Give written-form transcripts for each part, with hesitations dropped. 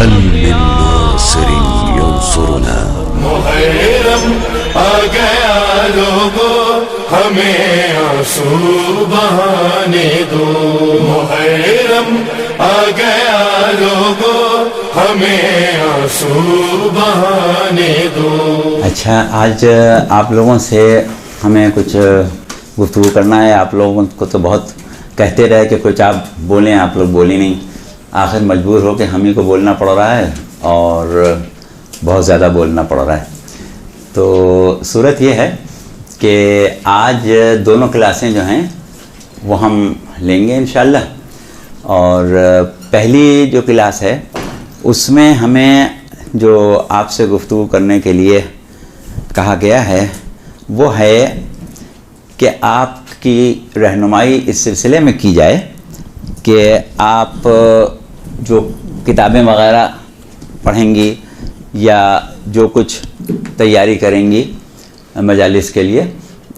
هل من ناصر ينصرنا؟ محرم آ گیا لوگوں ہمیں آنسو بہانے دو، محرم آ گیا لوگوں ہمیں آنسو بہانے دو۔ اچھا، آج آپ لوگوں سے ہمیں کچھ گفتگو کرنا ہے۔ آپ لوگوں کو تو بہت کہتے رہے کہ کچھ آپ بولیں، آپ لوگ بولے نہیں، آخر مجبور ہو کہ ہم ہی کو بولنا پڑ رہا ہے اور بہت زیادہ بولنا پڑ رہا ہے۔ تو صورت یہ ہے کہ آج دونوں کلاسیں جو ہیں وہ ہم لیں گے انشاءاللہ، اور پہلی جو کلاس ہے اس میں ہمیں جو آپ سے گفتگو کرنے کے لیے کہا گیا ہے وہ ہے کہ آپ کی رہنمائی اس سلسلے میں کی جائے کہ آپ جو کتابیں وغیرہ پڑھیں گی یا جو کچھ تیاری کریں گی مجالس کے لیے،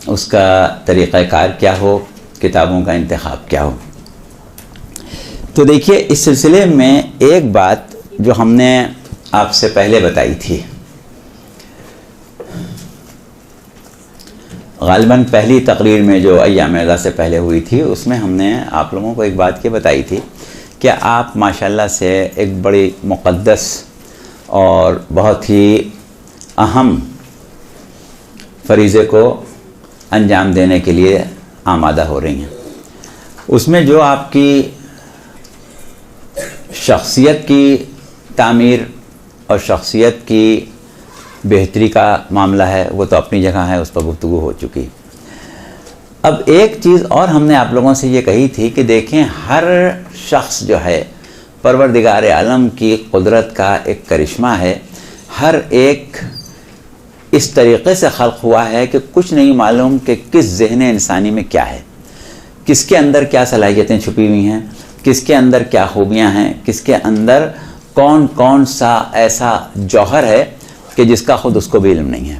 اس کا طریقہ کار کیا ہو، کتابوں کا انتخاب کیا ہو۔ تو دیکھیے، اس سلسلے میں ایک بات جو ہم نے آپ سے پہلے بتائی تھی، غالباً پہلی تقریر میں جو ایام رضا سے پہلے ہوئی تھی، اس میں ہم نے آپ لوگوں کو ایک بات یہ بتائی تھی کہ آپ ماشاءاللہ سے ایک بڑی مقدس اور بہت ہی اہم فریضے کو انجام دینے کے لیے آمادہ ہو رہی ہیں۔ اس میں جو آپ کی شخصیت کی تعمیر اور شخصیت کی بہتری کا معاملہ ہے وہ تو اپنی جگہ ہے، اس پر گفتگو ہو چکی۔ اب ایک چیز اور ہم نے آپ لوگوں سے یہ کہی تھی کہ دیکھیں، ہر شخص جو ہے پروردگار عالم کی قدرت کا ایک کرشمہ ہے۔ ہر ایک اس طریقے سے خلق ہوا ہے کہ کچھ نہیں معلوم کہ کس ذہن انسانی میں کیا ہے، کس کے اندر کیا صلاحیتیں چھپی ہوئی ہیں، کس کے اندر کیا خوبیاں ہیں، کس کے اندر کون کون سا ایسا جوہر ہے کہ جس کا خود اس کو بھی علم نہیں ہے۔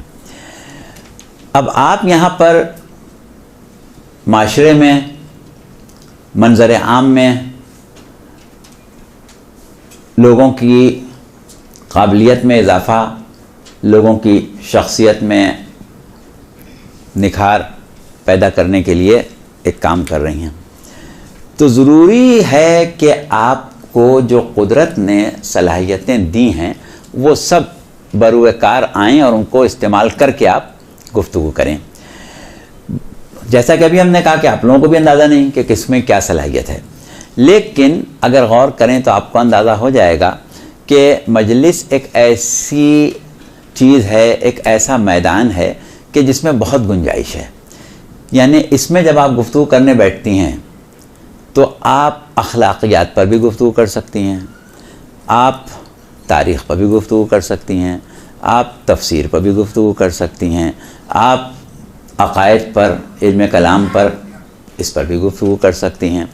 اب آپ یہاں پر معاشرے میں، منظر عام میں لوگوں کی قابلیت میں اضافہ، لوگوں کی شخصیت میں نکھار پیدا کرنے کے لیے ایک کام کر رہی ہیں۔ تو ضروری ہے کہ آپ کو جو قدرت نے صلاحیتیں دی ہیں وہ سب بروئے کار آئیں اور ان کو استعمال کر کے آپ گفتگو کریں۔ جیسا کہ ابھی ہم نے کہا کہ آپ لوگوں کو بھی اندازہ نہیں کہ کس میں کیا صلاحیت ہے، لیکن اگر غور کریں تو آپ کو اندازہ ہو جائے گا کہ مجلس ایک ایسی چیز ہے، ایک ایسا میدان ہے کہ جس میں بہت گنجائش ہے۔ یعنی اس میں جب آپ گفتگو کرنے بیٹھتی ہیں تو آپ اخلاقیات پر بھی گفتگو کر سکتی ہیں، آپ تاریخ پر بھی گفتگو کر سکتی ہیں، آپ تفسیر پر بھی گفتگو کر سکتی ہیں، آپ عقائد پر، علم کلام پر، اس پر بھی گفتگو کر سکتی ہیں۔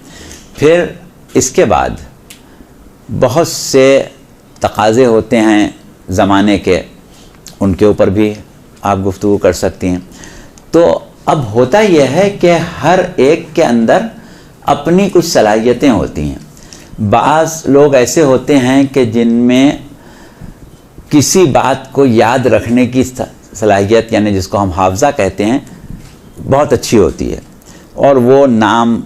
پھر اس کے بعد بہت سے تقاضے ہوتے ہیں زمانے کے، ان کے اوپر بھی آپ گفتگو کر سکتی ہیں۔ تو اب ہوتا یہ ہے کہ ہر ایک کے اندر اپنی کچھ صلاحیتیں ہوتی ہیں۔ بعض لوگ ایسے ہوتے ہیں کہ جن میں کسی بات کو یاد رکھنے کی صلاحیت، یعنی جس کو ہم حافظہ کہتے ہیں، بہت اچھی ہوتی ہے، اور وہ نام،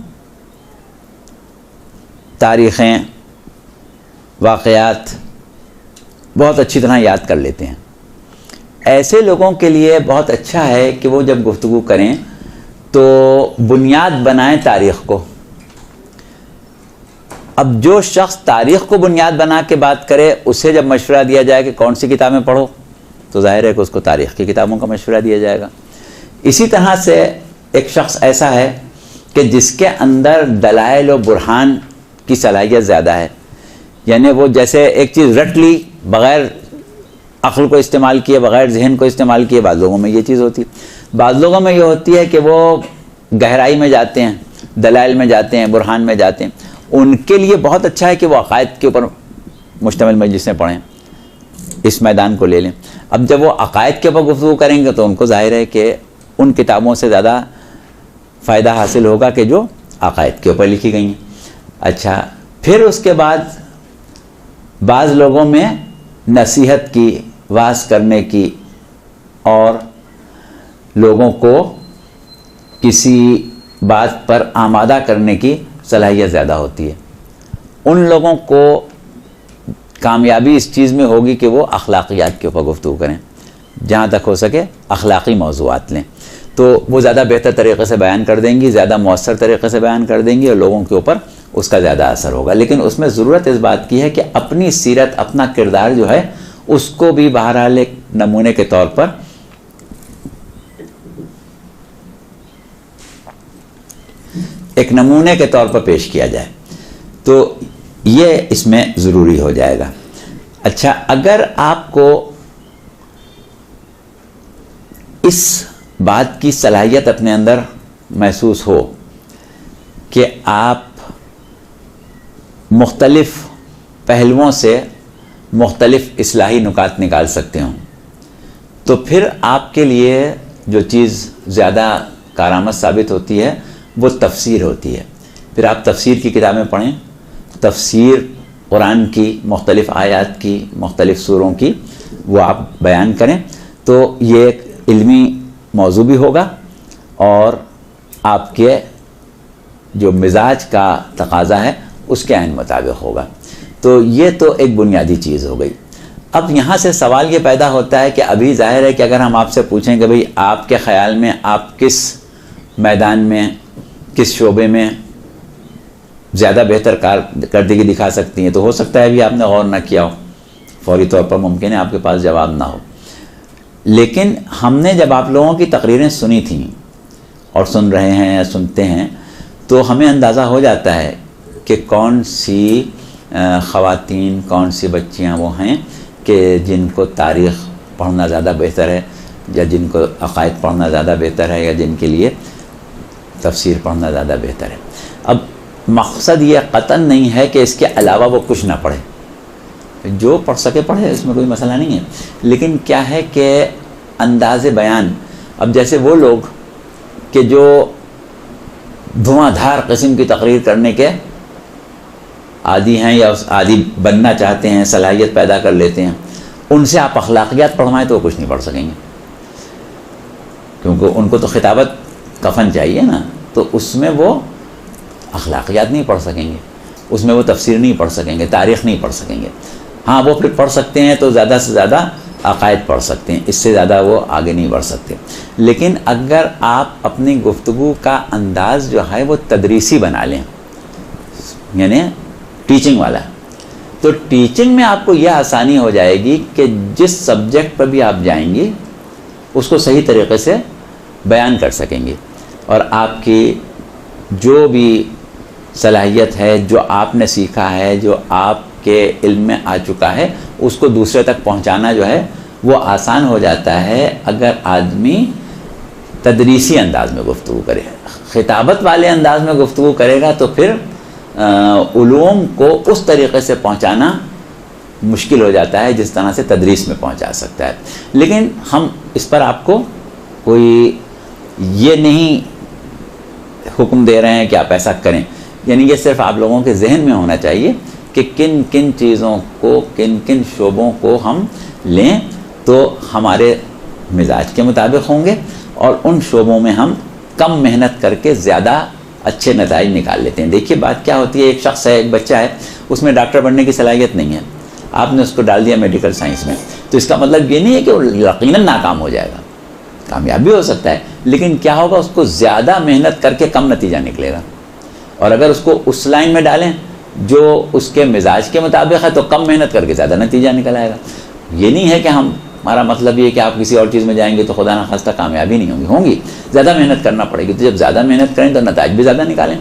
تاریخیں، واقعات بہت اچھی طرح یاد کر لیتے ہیں۔ ایسے لوگوں کے لیے بہت اچھا ہے کہ وہ جب گفتگو کریں تو بنیاد بنائیں تاریخ کو۔ اب جو شخص تاریخ کو بنیاد بنا کے بات کرے، اسے جب مشورہ دیا جائے کہ کون سی کتابیں پڑھو، تو ظاہر ہے کہ اس کو تاریخ کی کتابوں کا مشورہ دیا جائے گا۔ اسی طرح سے ایک شخص ایسا ہے کہ جس کے اندر دلائل و برہان کی صلاحیت زیادہ ہے، یعنی وہ جیسے ایک چیز رٹ لی بغیر عقل کو استعمال کیے، بغیر ذہن کو استعمال کیے۔ بعض لوگوں میں یہ چیز ہوتی ہے، بعض لوگوں میں یہ ہوتی ہے کہ وہ گہرائی میں جاتے ہیں، دلائل میں جاتے ہیں، برہان میں جاتے ہیں۔ ان کے لیے بہت اچھا ہے کہ وہ عقائد کے اوپر مشتمل مجلسیں پڑھیں، اس میدان کو لے لیں۔ اب جب وہ عقائد کے اوپر گفتگو کریں گے تو ان کو ظاہر ہے کہ ان کتابوں سے زیادہ فائدہ حاصل ہوگا کہ جو عقائد کے اوپر لکھی گئی ہیں۔ اچھا، پھر اس کے بعد بعض لوگوں میں نصیحت کی، واعظ کرنے کی اور لوگوں کو کسی بات پر آمادہ کرنے کی صلاحیت زیادہ ہوتی ہے. ان لوگوں کو کامیابی اس چیز میں ہوگی کہ وہ اخلاقیات کے اوپر گفتگو کریں، جہاں تک ہو سکے اخلاقی موضوعات لیں، تو وہ زیادہ بہتر طریقے سے بیان کر دیں گی، زیادہ مؤثر طریقے سے بیان کر دیں گی اور لوگوں کے اوپر اس کا زیادہ اثر ہوگا. لیکن اس میں ضرورت اس بات کی ہے کہ اپنی سیرت، اپنا کردار جو ہے اس کو بھی بہرحال ایک نمونے کے طور پر پیش کیا جائے. تو یہ اس میں ضروری ہو جائے گا. اچھا، اگر آپ کو اس بات کی صلاحیت اپنے اندر محسوس ہو کہ آپ مختلف پہلوؤں سے مختلف اصلاحی نکات نکال سکتے ہوں، تو پھر آپ کے لیے جو چیز زیادہ کارآمد ثابت ہوتی ہے وہ تفسیر ہوتی ہے. پھر آپ تفسیر کی کتابیں پڑھیں، تفسیر قرآن کی مختلف آیات کی، مختلف سوروں کی وہ آپ بیان کریں، تو یہ ایک علمی موضوع بھی ہوگا اور آپ کے جو مزاج کا تقاضا ہے اس کے عین مطابق ہوگا. تو یہ تو ایک بنیادی چیز ہو گئی. اب یہاں سے سوال یہ پیدا ہوتا ہے کہ ابھی ظاہر ہے کہ اگر ہم آپ سے پوچھیں کہ بھئی آپ کے خیال میں آپ کس میدان میں، کس شعبے میں زیادہ بہتر کارکردگی دکھا سکتی ہیں، تو ہو سکتا ہے ابھی آپ نے غور نہ کیا ہو، فوری طور پر ممکن ہے آپ کے پاس جواب نہ ہو. لیکن ہم نے جب آپ لوگوں کی تقریریں سنی تھیں اور سن رہے ہیں یا سنتے ہیں، تو ہمیں اندازہ ہو جاتا ہے کہ کون سی خواتین، کون سی بچیاں وہ ہیں کہ جن کو تاریخ پڑھنا زیادہ بہتر ہے، یا جن کو عقائد پڑھنا زیادہ بہتر ہے، یا جن کے لیے تفسیر پڑھنا زیادہ بہتر ہے. اب مقصد یہ قطعاً نہیں ہے کہ اس کے علاوہ وہ کچھ نہ پڑھے، جو پڑھ سکے پڑھے، اس میں کوئی مسئلہ نہیں ہے. لیکن کیا ہے کہ انداز بیان، اب جیسے وہ لوگ کہ جو دھواں دھار قسم کی تقریر کرنے کے عادی ہیں یا عادی بننا چاہتے ہیں، صلاحیت پیدا کر لیتے ہیں، ان سے آپ اخلاقیات پڑھوائیں تو وہ کچھ نہیں پڑھ سکیں گے، کیونکہ ان کو تو خطابت کفن چاہیے نا. تو اس میں وہ اخلاقیات نہیں پڑھ سکیں گے، اس میں وہ تفسیر نہیں پڑھ سکیں گے، تاریخ نہیں پڑھ سکیں گے. ہاں وہ پھر پڑھ سکتے ہیں تو زیادہ سے زیادہ عقائد پڑھ سکتے ہیں، اس سے زیادہ وہ آگے نہیں بڑھ سکتے. لیکن اگر آپ اپنی گفتگو کا انداز جو ہے وہ تدریسی بنا لیں، یعنی ٹیچنگ والا، تو ٹیچنگ میں آپ کو یہ آسانی ہو جائے گی کہ جس سبجیکٹ پر بھی آپ جائیں گی اس کو صحیح طریقے سے بیان کر سکیں گے، اور آپ کی جو بھی صلاحیت ہے، جو آپ نے سیکھا ہے، جو آپ کے علم میں آ چکا ہے، اس کو دوسرے تک پہنچانا جو ہے وہ آسان ہو جاتا ہے اگر آدمی تدریسی انداز میں گفتگو کرے. خطابت والے انداز میں گفتگو کرے گا تو پھر علوم کو اس طریقے سے پہنچانا مشکل ہو جاتا ہے جس طرح سے تدریس میں پہنچا سکتا ہے. لیکن ہم اس پر آپ کو کوئی یہ نہیں حکم دے رہے ہیں کہ آپ ایسا کریں، یعنی یہ صرف آپ لوگوں کے ذہن میں ہونا چاہیے کہ کن کن چیزوں کو، کن کن شعبوں کو ہم لیں تو ہمارے مزاج کے مطابق ہوں گے، اور ان شعبوں میں ہم کم محنت کر کے زیادہ اچھے نتائج نکال لیتے ہیں. دیکھیے بات کیا ہوتی ہے، ایک شخص ہے، ایک بچہ ہے، اس میں ڈاکٹر بننے کی صلاحیت نہیں ہے، آپ نے اس کو ڈال دیا میڈیکل سائنس میں، تو اس کا مطلب یہ نہیں ہے کہ وہ یقیناً ناکام ہو جائے گا، کامیاب بھی ہو سکتا ہے، لیکن کیا ہوگا، اس کو زیادہ محنت کر کے کم نتیجہ نکلے گا. اور اگر اس کو اس لائن میں ڈالیں جو اس کے مزاج کے مطابق ہے تو کم محنت کر کے زیادہ نتیجہ نکل آئے گا. یہ نہیں ہے کہ ہمارا مطلب یہ کہ آپ کسی اور چیز میں جائیں گے تو خدا نخواستہ کامیابی نہیں ہوگی، زیادہ محنت کرنا پڑے گی. تو جب زیادہ محنت کریں تو نتائج بھی زیادہ نکالیں.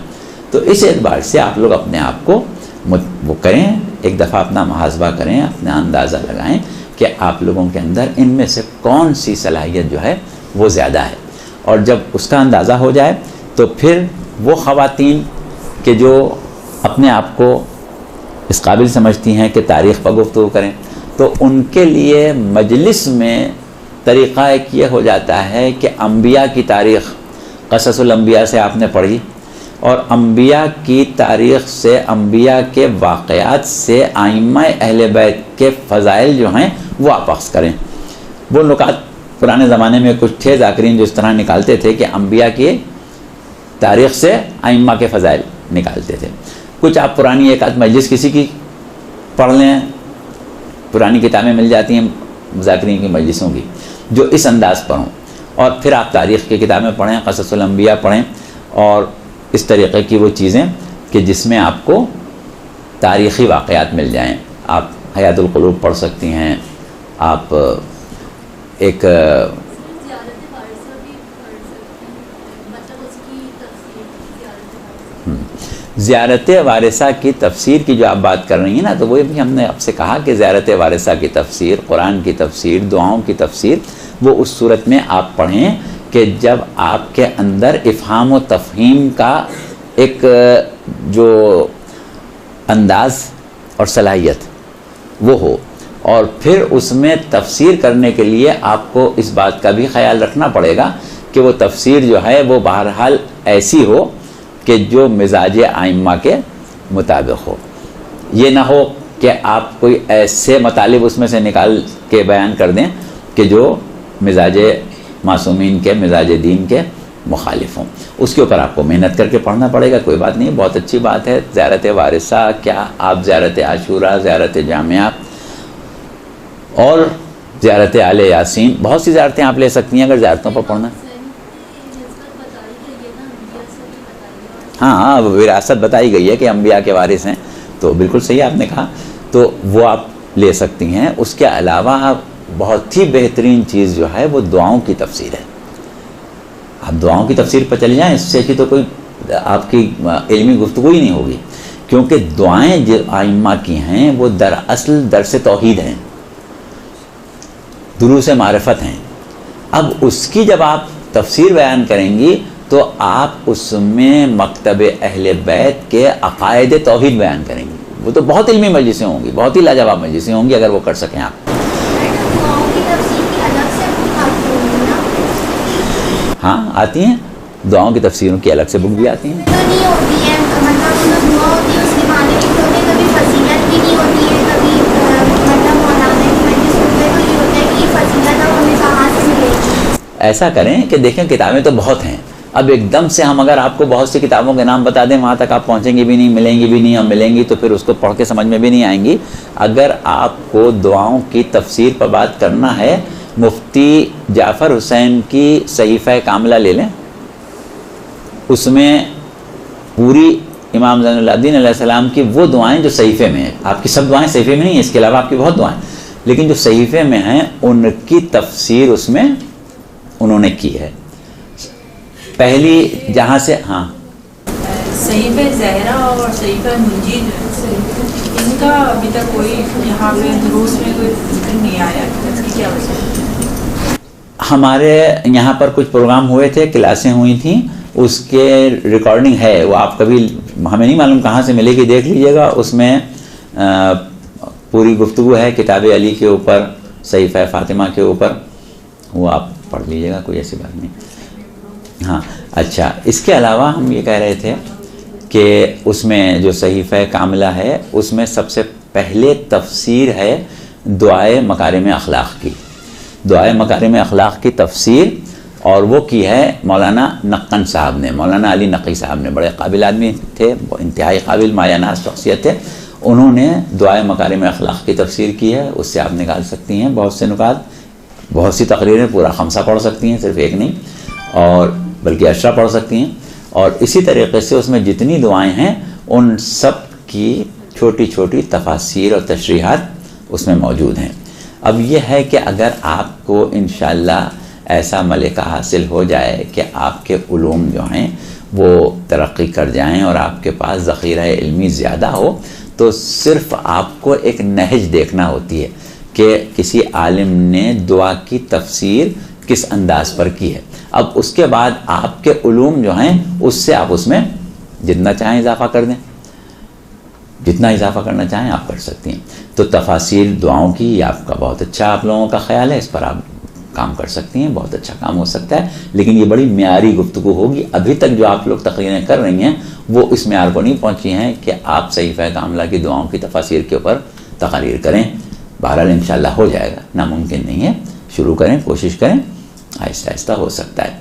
تو اس اعتبار سے آپ لوگ اپنے آپ کو وہ کریں، ایک دفعہ اپنا محاسبہ کریں، اپنا اندازہ لگائیں کہ آپ لوگوں کے اندر ان میں سے کون سی صلاحیت جو ہے وہ زیادہ ہے. اور جب اس کا اندازہ ہو جائے تو پھر وہ خواتین کہ جو اپنے آپ کو اس قابل سمجھتی ہیں کہ تاریخ پر گفتگو کریں، تو ان کے لیے مجلس میں طریقہ ایک یہ ہو جاتا ہے کہ انبیاء کی تاریخ، قصص الانبیاء سے آپ نے پڑھی، اور انبیاء کی تاریخ سے، انبیاء کے واقعات سے ائمہ اہل بیت کے فضائل جو ہیں وہ آپ اخذ کریں۔ وہ نکات پرانے زمانے میں کچھ تھے ذاکرین جو اس طرح نکالتے تھے کہ انبیاء کی تاریخ سے ائمہ کے فضائل نکالتے تھے۔ کچھ آپ پرانی ایک آدھ مجلس کسی کی پڑھ لیں، پرانی کتابیں مل جاتی ہیں ذاکرین کی مجلسوں کی جو اس انداز پر ہوں، اور پھر آپ تاریخ کی کتابیں پڑھیں، قصص الانبیاء پڑھیں، اور اس طریقے کی وہ چیزیں کہ جس میں آپ کو تاریخی واقعات مل جائیں۔ آپ حیات القلوب پڑھ سکتی ہیں، آپ ایک زیارت وارثہ کی تفسیر کی جو آپ بات کر رہی ہیں نا، تو وہ بھی ہم نے آپ سے کہا کہ زیارت وارثہ کی تفسیر، قرآن کی تفسیر، دعاؤں کی تفسیر وہ اس صورت میں آپ پڑھیں کہ جب آپ کے اندر افہام و تفہیم کا ایک جو انداز اور صلاحیت وہ ہو، اور پھر اس میں تفسیر کرنے کے لیے آپ کو اس بات کا بھی خیال رکھنا پڑے گا کہ وہ تفسیر جو ہے وہ بہرحال ایسی ہو کہ جو مزاج ائمہ کے مطابق ہو۔ یہ نہ ہو کہ آپ کوئی ایسے مطالب اس میں سے نکال کے بیان کر دیں کہ جو مزاج معصومین کے، مزاج دین کے مخالف ہوں۔ اس کے اوپر آپ کو محنت کر کے پڑھنا پڑے گا، کوئی بات نہیں، بہت اچھی بات ہے۔ زیارت وارثہ کیا، آپ زیارت عاشورہ، زیارت جامعہ اور زیارت آل یاسین، بہت سی زیارتیں آپ لے سکتی ہیں اگر زیارتوں پر پڑھنا۔ ہاں وراثت بتائی گئی ہے کہ انبیاء کے وارث ہیں، تو بالکل صحیح آپ نے کہا، تو وہ آپ لے سکتی ہیں۔ اس کے علاوہ بہت ہی بہترین چیز جو ہے وہ دعاؤں کی تفسیر ہے۔ آپ دعاؤں کی تفسیر پر چل جائیں، اس سے کہ تو کوئی آپ کی علمی گفتگو ہی نہیں ہوگی، کیونکہ دعائیں جو ائمہ کی ہیں وہ دراصل درس توحید ہیں، دروس معرفت ہیں۔ اب اس کی جب آپ تفسیر بیان کریں گی تو آپ اس میں مکتب اہل بیت کے عقائد توحید بیان کریں گی۔ وہ تو بہت علمی مجلسیں ہوں گی، بہت ہی لاجواب مجلسیں ہوں گی اگر وہ کر سکیں آپ۔ ہاں آتی ہیں، دعاؤں کی تفسیروں کی الگ سے بک بھی آتی ہیں۔ ایسا کریں کہ دیکھیں کتابیں تو بہت ہیں، اب ایک دم سے ہم اگر آپ کو بہت سی کتابوں کے نام بتا دیں وہاں تک آپ پہنچیں گے بھی نہیں، ملیں گی بھی نہیں، اور ملیں گی تو پھر اس کو پڑھ کے سمجھ میں بھی نہیں آئیں گی۔ اگر آپ کو دعاؤں کی تفسیر پر بات کرنا ہے، مفتی جعفر حسین کی صحیفہ کاملہ لے لیں، اس میں پوری امام زین العابدین علیہ السلام کی وہ دعائیں جو صحیفے میں ہیں، آپ کی سب دعائیں صحیفے میں نہیں ہیں، اس کے علاوہ آپ کی بہت دعائیں، لیکن جو صحیفے میں ہیں ان کی تفسیر اس میں انہوں نے کی ہے۔ پہلی جہاں سے ہاں صحیفہ زہرا اور صحیفہ منجید، ان کا ابھی تک کوئی یہاں پہ دروس میں کوئی ذکر نہیں آیا، اس کی کیا وجہ ہے؟ ہمارے یہاں پر کچھ پروگرام ہوئے تھے، کلاسیں ہوئی تھیں، اس کے ریکارڈنگ ہے، وہ آپ کبھی، ہمیں نہیں معلوم کہاں سے ملے گی، دیکھ لیجئے گا، اس میں پوری گفتگو ہے کتاب علی کے اوپر، صحیفہ فاطمہ کے اوپر، وہ آپ پڑھ لیجئے گا، کوئی ایسی بات نہیں۔ ہاں اچھا، اس کے علاوہ ہم یہ کہہ رہے تھے کہ اس میں جو صحیفہ کاملہ ہے اس میں سب سے پہلے تفسیر ہے دعائے مکارم اخلاق کی، دعائے مکارم اخلاق کی تفسیر، اور وہ کی ہے مولانا نقن صاحب نے، مولانا علی نقی صاحب نے، بڑے قابل آدمی تھے، انتہائی قابل مایہ ناز شخصیت تھے، انہوں نے دعائے مکارم اخلاق کی تفسیر کی ہے، اس سے آپ نکال سکتی ہیں بہت سے نکات، بہت سی تقریریں، پورا خمسہ پڑھ سکتی ہیں، صرف ایک نہیں، اور بلکہ عشرہ پڑھ سکتی ہیں، اور اسی طریقے سے اس میں جتنی دعائیں ہیں ان سب کی چھوٹی چھوٹی تفاسیر اور تشریحات اس میں موجود ہیں۔ اب یہ ہے کہ اگر آپ کو انشاءاللہ ایسا ملکہ حاصل ہو جائے کہ آپ کے علوم جو ہیں وہ ترقی کر جائیں اور آپ کے پاس ذخیرہ علمی زیادہ ہو، تو صرف آپ کو ایک نہج دیکھنا ہوتی ہے کہ کسی عالم نے دعا کی تفسیر کس انداز پر کی ہے۔ اب اس کے بعد آپ کے علوم جو ہیں اس سے آپ اس میں جتنا چاہیں اضافہ کر دیں، جتنا اضافہ کرنا چاہیں آپ کر سکتی ہیں۔ تو تفاسیر دعاؤں کی یہ آپ کا بہت اچھا آپ لوگوں کا خیال ہے، اس پر آپ کام کر سکتی ہیں، بہت اچھا کام ہو سکتا ہے، لیکن یہ بڑی معیاری گفتگو ہوگی۔ ابھی تک جو آپ لوگ تقریریں کر رہی ہیں وہ اس معیار کو نہیں پہنچی ہیں کہ آپ صحیفہ کاملہ کی دعاؤں کی تفاسیر کے اوپر تقاریر کریں۔ بہرحال انشاءاللہ ہو جائے گا، ناممکن نہیں ہے، شروع کریں، کوشش کریں، آہستہ آہستہ ہو سکتا ہے۔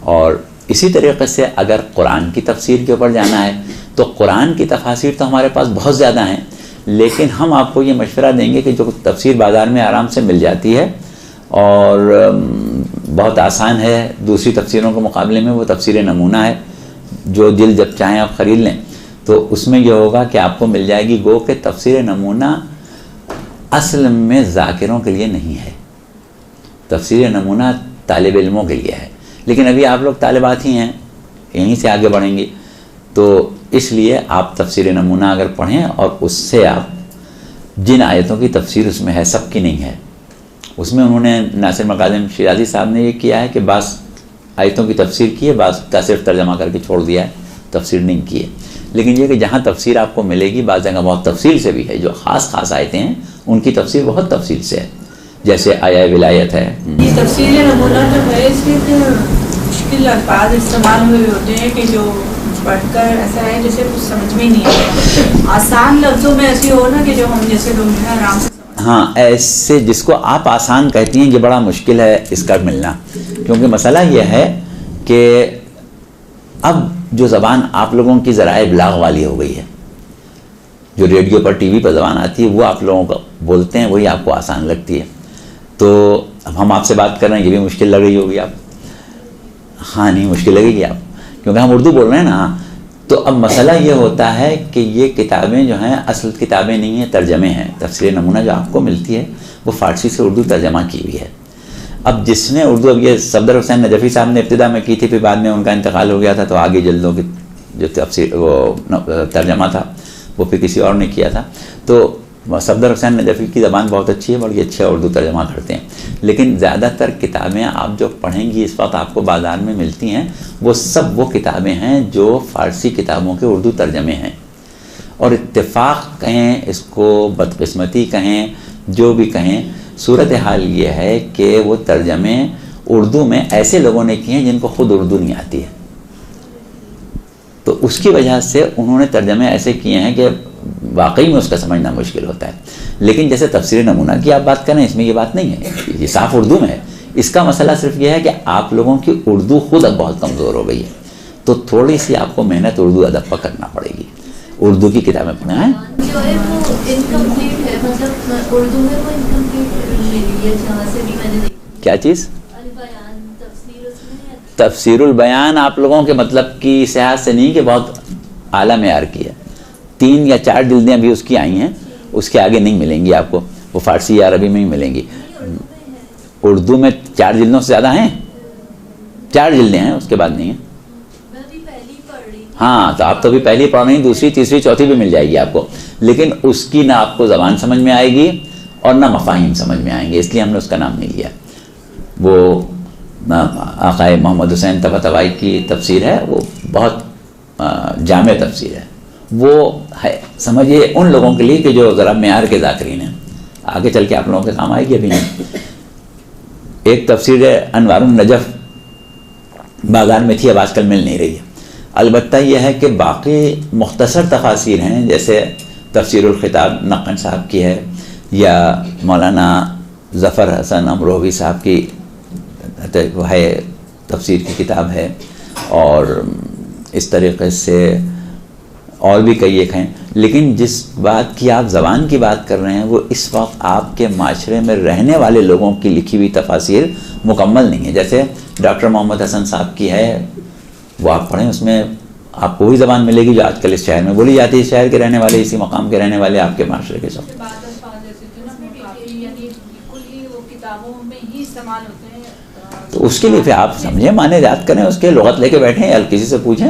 اور اسی طریقے سے اگر قرآن کی تفسیر کے اوپر جانا ہے تو قرآن کی تفاسیر تو ہمارے پاس بہت زیادہ ہیں، لیکن ہم آپ کو یہ مشورہ دیں گے کہ جو تفسیر بازار میں آرام سے مل جاتی ہے اور بہت آسان ہے دوسری تفسیروں کے مقابلے میں، وہ تفسیر نمونہ ہے، جو جلد جب چاہیں آپ خرید لیں، تو اس میں یہ ہوگا کہ آپ کو مل جائے گی۔ گو کہ تفسیر نمونہ اصل میں ذاکروں کے لیے نہیں ہے، تفسیر نمونہ طالب علموں کے لیے ہے، لیکن ابھی آپ لوگ طالبات ہی ہیں، یہیں سے آگے بڑھیں گے، تو اس لیے آپ تفسیر نمونہ اگر پڑھیں اور اس سے آپ جن آیتوں کی تفسیر اس میں ہے، سب کی نہیں ہے، اس میں انہوں نے ناصر مکاظم شیرازی صاحب نے یہ کیا ہے کہ بعض آیتوں کی تفسیر کی ہے، بعض کا صرف ترجمہ کر کے چھوڑ دیا ہے، تفسیر نہیں کی ہے، لیکن یہ کہ جہاں تفسیر آپ کو ملے گی بعض جگہ بہت تفصیل سے بھی ہے، جو خاص آیتیں ہیں ان کی تفسیر بہت تفصیل سے ہے، جیسے آیہ ولایت ہے۔ یہ تفسیر نمونہ جو ہے اس میں مشکل الفاظ استعمال ہوئے ہوتے ہیں کہ جو پڑھ کر ایسا ہے جیسے کچھ سمجھ میں نہیں آتا، آسان لفظوں میں ایسی ہو نا کہ جو ہم جیسے لوگ ہیں آرام سے ہاں، ایسے جس کو آپ آسان کہتی ہیں یہ بڑا مشکل ہے اس کا ملنا، کیونکہ مسئلہ یہ ہے کہ اب جو زبان آپ لوگوں کی ذرائع ابلاغ والی ہو گئی ہے، جو ریڈیو پر ٹی وی پر زبان آتی ہے وہ آپ لوگوں کو بولتے ہیں، وہی آپ کو آسان لگتی ہے، تو اب ہم آپ سے بات کر رہے ہیں یہ بھی مشکل لگ رہی ہوگی آپ، ہاں نہیں مشکل لگے گی آپ، کیونکہ ہم اردو بول رہے ہیں نا، تو اب مسئلہ یہ ہوتا ہے کہ یہ کتابیں جو ہیں اصل کتابیں نہیں ہیں، ترجمے ہیں۔ تفسیر نمونہ جو آپ کو ملتی ہے وہ فارسی سے اردو ترجمہ کی ہوئی ہے۔ اب جس نے اردو، اب یہ صفدر حسین نجفی صاحب نے ابتدا میں کی تھی، پھر بعد میں ان کا انتقال ہو گیا تھا، تو آگے جلدوں کی جو تفسیر وہ ترجمہ تھا وہ پھر کسی اور نے کیا تھا، تو صفدر حسین نجفی کی زبان بہت اچھی ہے، بڑی اچھا اردو ترجمہ کرتے ہیں، لیکن زیادہ تر کتابیں آپ جو پڑھیں گی اس وقت آپ کو بازار میں ملتی ہیں وہ سب وہ کتابیں ہیں جو فارسی کتابوں کے اردو ترجمے ہیں، اور اتفاق کہیں اس کو بدقسمتی کہیں جو بھی کہیں، صورتحال یہ ہے کہ وہ ترجمے اردو میں ایسے لوگوں نے کیے ہیں جن کو خود اردو نہیں آتی ہے، تو اس کی وجہ سے انہوں نے ترجمے ایسے کیے ہیں کہ واقعی میں اس کا سمجھنا مشکل ہوتا ہے۔ لیکن جیسے تفسیر نمونہ کی آپ بات کریں، اس میں یہ بات نہیں ہے، یہ صاف اردو میں ہے، اس کا مسئلہ صرف یہ ہے کہ آپ لوگوں کی اردو خود اب بہت کمزور ہو گئی ہے، تو تھوڑی سی آپ کو محنت اردو ادب پر کرنا پڑے گی، اردو کی کتابیں پڑھنا ہے۔ جو ہے وہ انکمپلیٹ ہے، مطلب اردو میں وہ انکمپلیٹ ملی ہے، جہاں سے بھی میں نے دیکھا۔ کیا چیز؟ البیان تفسیر اس میں تفسیر البیان آپ لوگوں کے مطلب کی صحت سے نہیں کہ بہت اعلیٰ معیار کی ہے، 3 یا 4 جلدیں ابھی اس کی آئی ہیں، اس کے آگے نہیں ملیں گی آپ کو، وہ فارسی یا عربی میں ہی ملیں گی۔ اردو میں 4 جلدوں سے زیادہ ہیں، 4 جلدیں ہیں، اس کے بعد نہیں ہیں۔ میں ابھی پہلی پڑھ رہی تھی۔ ہاں تو آپ تو ابھی پہلی پڑھ رہی ہیں، دوسری تیسری چوتھی بھی مل جائے گی آپ کو، لیکن اس کی نہ آپ کو زبان سمجھ میں آئے گی اور نہ مفاہیم سمجھ میں آئیں گے، اس لیے ہم نے اس کا نام نہیں لیا۔ وہ آقا محمد حسین طباطبائی کی تفسیر ہے، وہ بہت جامع تفسیر ہے، وہ ہے سمجھیے ان لوگوں کے لیے کہ جو ذرا معیار کے ذاکرین ہیں، آگے چل کے آپ لوگوں کے کام آئے گی ابھی نہیں۔ ایک تفسیر انوار النجف بازار میں تھی، اب آج کل مل نہیں رہی ہے، البتہ یہ ہے کہ باقی مختصر تفاسیر ہیں، جیسے تفسیر الخطاب نقن صاحب کی ہے، یا مولانا ظفر حسن امروہوی صاحب کی وہ ہے تفسیر کی کتاب ہے، اور اس طریقے سے اور بھی کئی ایک ہیں، لیکن جس بات کی آپ زبان کی بات کر رہے ہیں وہ اس وقت آپ کے معاشرے میں رہنے والے لوگوں کی لکھی ہوئی تفاسیر مکمل نہیں ہے۔ جیسے ڈاکٹر محمد حسن صاحب کی ہے، وہ آپ پڑھیں، اس میں آپ کو وہی زبان ملے گی جو آج کل اس شہر میں بولی جاتی ہے، اس شہر کے رہنے والے، اسی مقام کے رہنے والے آپ کے معاشرے کے سب، تو اس کے لیے پھر آپ سمجھیں، معنی یاد کریں، اس کے لغت لے کے بیٹھیں یا کسی سے پوچھیں،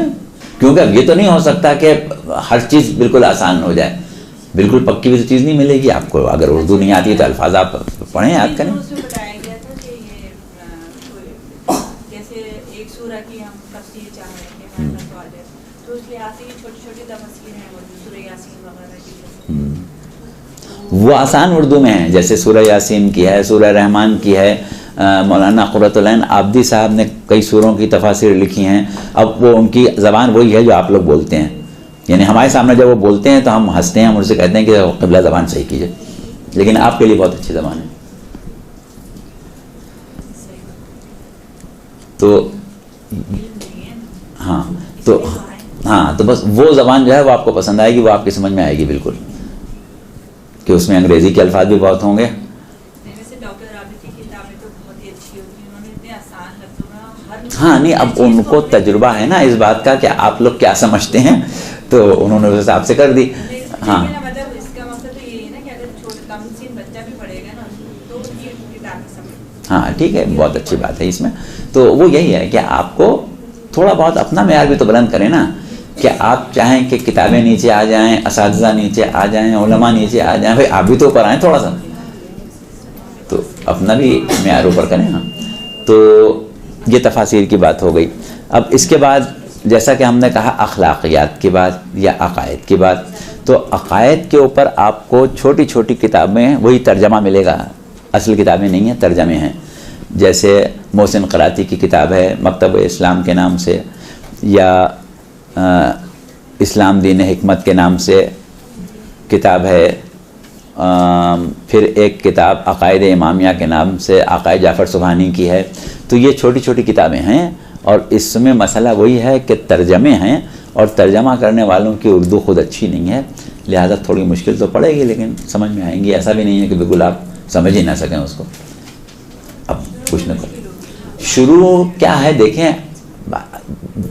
کیونکہ اب یہ تو نہیں ہو سکتا کہ ہر چیز بالکل آسان ہو جائے، بالکل پکی ہوئی چیز نہیں ملے گی آپ کو۔ اگر اردو نہیں آتی ہے تو الفاظ آپ پڑھیں، یاد کریں۔ اس میں بتایا گیا تھا کہ یہ جیسے ایک سورہ کی ہم تفسیر چاہ رہے ہیں تو اس لحاظ سے یہ چھوٹی چھوٹی تفسیر ہیں، وہ سورہ یاسین وغیرہ کی، وہ آسان اردو میں ہیں، جیسے سورہ یاسین کی ہے، سورہ رحمان کی ہے، مولانا قرۃ العین عابدی صاحب نے کئی سوروں کی تفاسیر لکھی ہیں. اب وہ ان کی زبان وہی ہے جو آپ لوگ بولتے ہیں، یعنی ہمارے سامنے جب وہ بولتے ہیں تو ہم ہنستے ہیں، ہم ان سے کہتے ہیں کہ قبلہ زبان صحیح کیجیے، لیکن آپ کے لیے بہت اچھی زبان ہے. تو تو بس وہ زبان جو ہے وہ آپ کو پسند آئے گی، وہ آپ کی سمجھ میں آئے گی بالکل، کہ اس میں انگریزی کے الفاظ بھی بہت ہوں گے. ہاں نہیں، اب ان کو تجربہ ہے نا اس بات کا کہ آپ لوگ کیا سمجھتے ہیں، تو انہوں نے اس حساب سے کر دی. ہاں ہاں ٹھیک ہے، بہت اچھی بات ہے اس میں. تو وہ یہی ہے کہ آپ کو تھوڑا بہت اپنا معیار بھی تو بلند کریں نا، کہ آپ چاہیں کہ کتابیں نیچے آ جائیں، اساتذہ نیچے آ جائیں، علماء نیچے آ جائیں، بھائی آپ بھی تو اوپر آئیں تھوڑا سا، تو اپنا بھی معیار اوپر کریں. ہاں تو یہ تفاسیر کی بات ہو گئی. اب اس کے بعد جیسا کہ ہم نے کہا اخلاقیات کی بات یا عقائد کی بات، تو عقائد کے اوپر آپ کو چھوٹی چھوٹی کتابیں، وہی ترجمہ ملے گا، اصل کتابیں نہیں ہیں، ترجمے ہیں. جیسے محسن قراتی کی کتاب ہے مکتب اسلام کے نام سے، یا اسلام دین حکمت کے نام سے کتاب ہے. پھر ایک کتاب عقائد امامیہ کے نام سے عقائد جعفر سبحانی کی ہے. تو یہ چھوٹی چھوٹی کتابیں ہیں، اور اس میں مسئلہ وہی ہے کہ ترجمے ہیں، اور ترجمہ کرنے والوں کی اردو خود اچھی نہیں ہے، لہذا تھوڑی مشکل تو پڑے گی لیکن سمجھ میں آئیں گی. ایسا بھی نہیں ہے کہ بالکل آپ سمجھ ہی نہ سکیں اس کو. اب کچھ نہ کریں، شروع کیا ہے دیکھیں،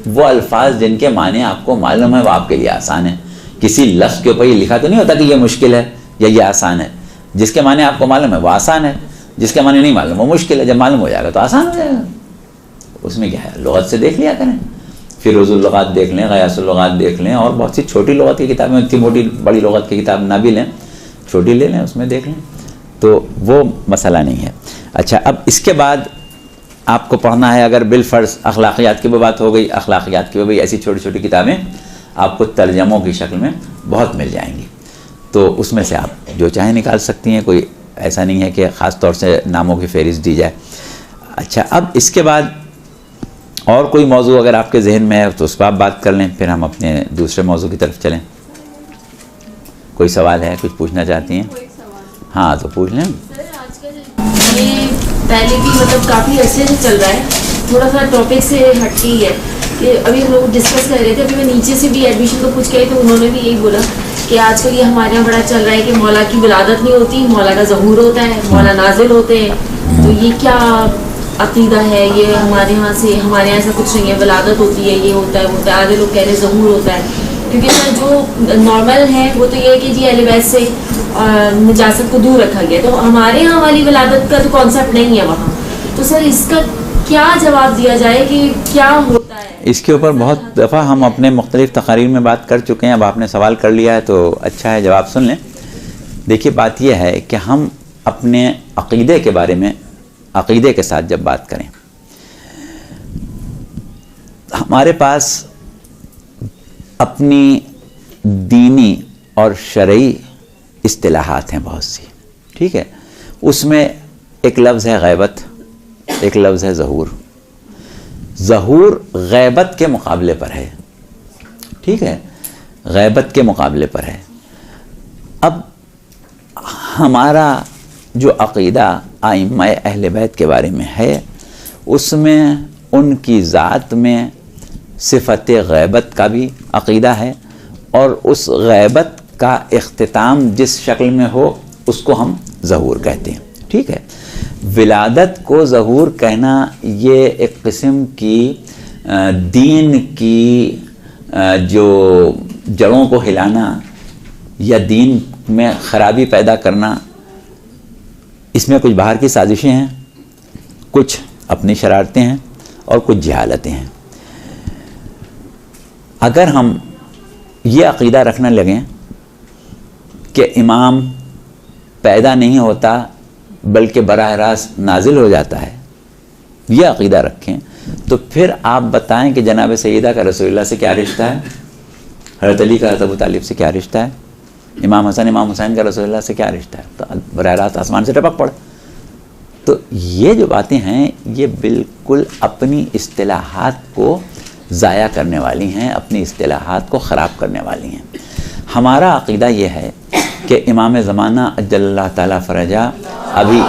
وہ الفاظ جن کے معنی آپ کو معلوم ہے وہ آپ کے لیے آسان ہے. کسی لفظ کے اوپر یہ لکھا تو نہیں ہوتا کہ یہ مشکل ہے یا یہ آسان ہے. جس کے معنی آپ کو معلوم ہے وہ آسان ہے، جس کے معنی نہیں معلوم وہ مشکل ہے. جب معلوم ہو جائے گا تو آسان ہو جائے گا. اس میں کیا ہے، لغت سے دیکھ لیا کریں، فیروز اللغات دیکھ لیں، غیاث اللغات دیکھ لیں، اور بہت سی چھوٹی لغت کی کتابیں، اتنی موٹی بڑی لغت کی کتاب نہ بھی لیں، چھوٹی لے لیں، اس میں دیکھ لیں، تو وہ مسئلہ نہیں ہے. اچھا، اب اس کے بعد آپ کو پڑھنا ہے، اگر بالفرض اخلاقیات کی بھی بات ہو گئی، اخلاقیات کی بھی ایسی چھوٹی چھوٹی کتابیں آپ کو ترجموں کی شکل میں بہت مل جائیں گی. تو اس میں سے آپ جو چاہیں نکال سکتی ہیں، کوئی ایسا نہیں ہے کہ خاص طور سے ناموں کی فہرست دی جائے. اچھا، اب اس کے بعد اور کوئی موضوع اگر آپ کے ذہن میں ہے تو اس پر آپ بات کر لیں، پھر ہم اپنے دوسرے موضوع کی طرف چلیں. کوئی سوال ہے، کچھ پوچھنا چاہتی ہیں؟ ہاں تو پوچھ لیں. سر آج کل یہ پہلے بھی مطلب کافی عرصے سے چل رہا ہے، تھوڑا سا ٹاپک سے ہٹ کے ہی ہے کہ ابھی ہم لوگ ڈسکس کر رہے تھے، ابھی میں نیچے سے بھی ایڈمیشن کو پوچھ کے تو انہوں نے بھی یہی بولا کہ آج کل یہ ہمارے یہاں بڑا چل رہا ہے کہ مولا کی ولادت نہیں ہوتی، مولا کا ظہور ہوتا ہے، مولا نازل ہوتے ہیں. تو یہ کیا عقیدہ ہے؟ یہ ہمارے یہاں ایسا کچھ نہیں ہے، ولادت ہوتی ہے، یہ ہوتا ہے، وہ ہوتا ہے. آدھے لوگ کہہ رہے ہیں ظہور ہوتا ہے، کیونکہ سر جو نارمل ہے وہ تو یہ ہے کہ جی اہل بیت سے نجاست کو دور رکھا گیا، تو ہمارے یہاں والی ولادت کا تو کانسیپٹ نہیں ہے وہاں. تو سر اس کا کیا جواب دیا جائے کہ کیا ہوتا ہے؟ اس کے اوپر بہت دفعہ ہم اپنے مختلف تقاریر میں بات کر چکے ہیں. اب آپ نے سوال کر لیا ہے تو اچھا ہے، جواب سن لیں. دیکھیے، بات یہ ہے کہ ہم اپنے عقیدے کے بارے میں، عقیدے کے ساتھ جب بات کریں، ہمارے پاس اپنی دینی اور شرعی اصطلاحات ہیں بہت سی، ٹھیک ہے. اس میں ایک لفظ ہے غیبت، ایک لفظ ہے ظہور. ظہور غیبت کے مقابلے پر ہے، ٹھیک ہے، غیبت کے مقابلے پر ہے. اب ہمارا جو عقیدہ ائمہ اہل بیت کے بارے میں ہے، اس میں ان کی ذات میں صفت غیبت کا بھی عقیدہ ہے، اور اس غیبت کا اختتام جس شکل میں ہو اس کو ہم ظہور کہتے ہیں، ٹھیک ہے. ولادت کو ظہور کہنا یہ ایک قسم کی دین کی جو جڑوں کو ہلانا یا دین میں خرابی پیدا کرنا، اس میں کچھ باہر کی سازشیں ہیں، کچھ اپنی شرارتیں ہیں، اور کچھ جہالتیں ہیں. اگر ہم یہ عقیدہ رکھنے لگیں کہ امام پیدا نہیں ہوتا بلکہ براہ راست نازل ہو جاتا ہے، یہ عقیدہ رکھیں، تو پھر آپ بتائیں کہ جناب سیدہ کا رسول اللہ سے کیا رشتہ ہے، حضرت علی کا حضرت ابو طالب سے کیا رشتہ ہے، امام حسن امام حسین کا رسول اللہ سے کیا رشتہ ہے. تو براہ راست آسمان سے ٹپک پڑے. تو یہ جو باتیں ہیں یہ بالکل اپنی اصطلاحات کو ضائع کرنے والی ہیں، اپنی اصطلاحات کو خراب کرنے والی ہیں۔ ہمارا عقیدہ یہ ہے کہ امام زمانہ اجل اللہ تعالیٰ فرجہ ابھی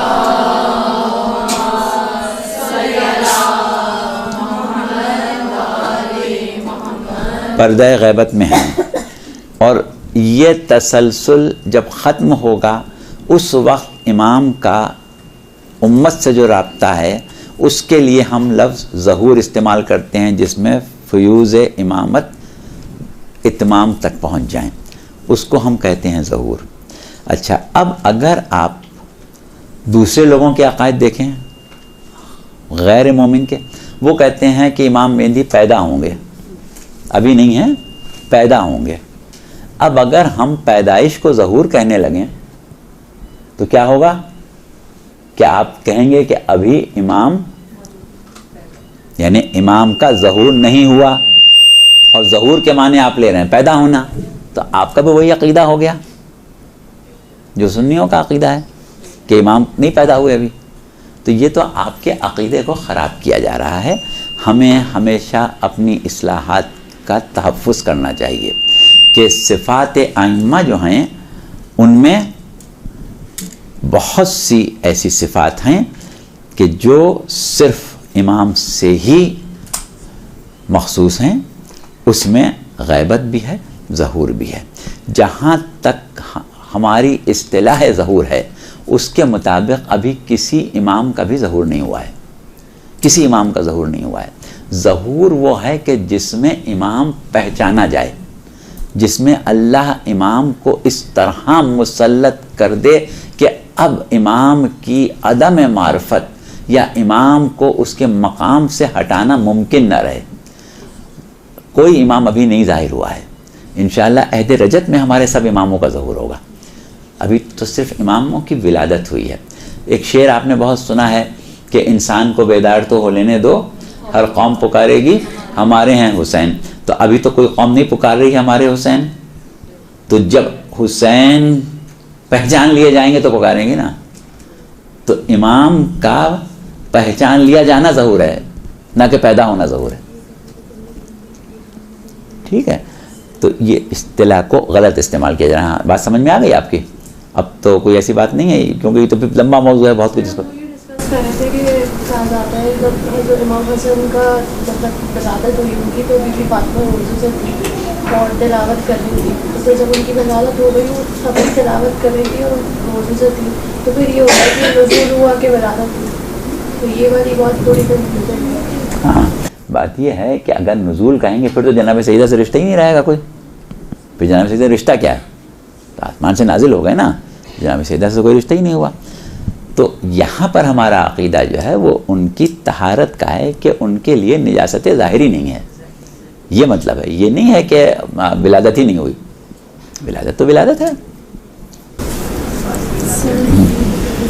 پردہ غیبت میں ہیں، اور یہ تسلسل جب ختم ہوگا اس وقت امام کا امت سے جو رابطہ ہے اس کے لیے ہم لفظ ظہور استعمال کرتے ہیں، جس میں فیوز امامت اتمام تک پہنچ جائیں، اس کو ہم کہتے ہیں ظہور۔ اچھا، اب اگر آپ دوسرے لوگوں کے عقائد دیکھیں غیر مومن کے، وہ کہتے ہیں کہ امام مہدی پیدا ہوں گے، ابھی نہیں ہیں، پیدا ہوں گے۔ اب اگر ہم پیدائش کو ظہور کہنے لگیں تو کیا ہوگا؟ کیا آپ کہیں گے کہ ابھی امام، یعنی امام کا ظہور نہیں ہوا، اور ظہور کے معنی آپ لے رہے ہیں پیدا ہونا، تو آپ کا بھی وہی عقیدہ ہو گیا جو سنیوں کا عقیدہ ہے کہ امام نہیں پیدا ہوئے ابھی۔ تو یہ تو آپ کے عقیدے کو خراب کیا جا رہا ہے۔ ہمیں ہمیشہ اپنی اصلاحات کا تحفظ کرنا چاہیے کہ صفات ائمہ جو ہیں ان میں بہت سی ایسی صفات ہیں کہ جو صرف امام سے ہی مخصوص ہیں، اس میں غیبت بھی ہے، ظہور بھی ہے۔ جہاں تک ہماری اصطلاح ظہور ہے اس کے مطابق ابھی کسی امام کا بھی ظہور نہیں ہوا ہے، کسی امام کا ظہور نہیں ہوا ہے۔ ظہور وہ ہے کہ جس میں امام پہچانا جائے، جس میں اللہ امام کو اس طرح مسلط کر دے کہ اب امام کی عدم معرفت یا امام کو اس کے مقام سے ہٹانا ممکن نہ رہے۔ کوئی امام ابھی نہیں ظاہر ہوا ہے، انشاءاللہ عہد رجت میں ہمارے سب اماموں کا ظہور ہوگا۔ ابھی تو صرف اماموں کی ولادت ہوئی ہے۔ ایک شعر آپ نے بہت سنا ہے کہ انسان کو بیدار تو ہو لینے دو، ہر قوم پکارے گی ہمارے ہیں حسین۔ تو ابھی تو کوئی قوم نہیں پکار رہی ہے ہمارے حسین، تو جب حسین پہچان لیے جائیں گے تو پکاریں گے نا۔ تو امام کا پہچان لیا جانا ظہور ہے، نہ کہ پیدا ہونا ظہور ہے۔ ٹھیک ہے، تو یہ اصطلاح کو غلط استعمال کیا جا رہا ہے۔ بات سمجھ میں آ گئی آپ کی؟ اب تو کوئی ایسی بات نہیں ہے، کیونکہ یہ تو پھر لمبا موضوع ہے بہت کچھ اس پر۔ کہہ رہے تھے کہ کہا جاتا ہے جب امام حسن کا جب تک ولادت ہوئی ان کی تو بی بی فاطمہ اردو سے تھی اور تلاوت کر رہی تھی، تو جب ان کی ولادت ہو گئی وہ سب تلاوت کر رہی تھی اور اردو سے تھی، تو پھر یہ ہوتا ہے کہ نزول ہوا کہ ولادت ہوئی، تو یہ والی بات تھوڑی کنفیوژن ہے۔ ہاں، بات یہ ہے کہ اگر نزول کہیں گے پھر تو جناب سیدہ سے رشتہ ہی نہیں رہے گا کوئی، پھر جناب سیدہ رشتہ کیا ہے؟ تو آسمان سے نازل ہو گئے نا، جناب سیدہ سے کوئی رشتہ ہی نہیں ہوا۔ تو یہاں پر ہمارا عقیدہ جو ہے وہ ان کی طہارت کا ہے کہ ان کے لیے نجاست ظاہری نہیں ہے، یہ مطلب ہے۔ یہ نہیں ہے کہ ولادت ہی نہیں ہوئی، ولادت تو ولادت ہے۔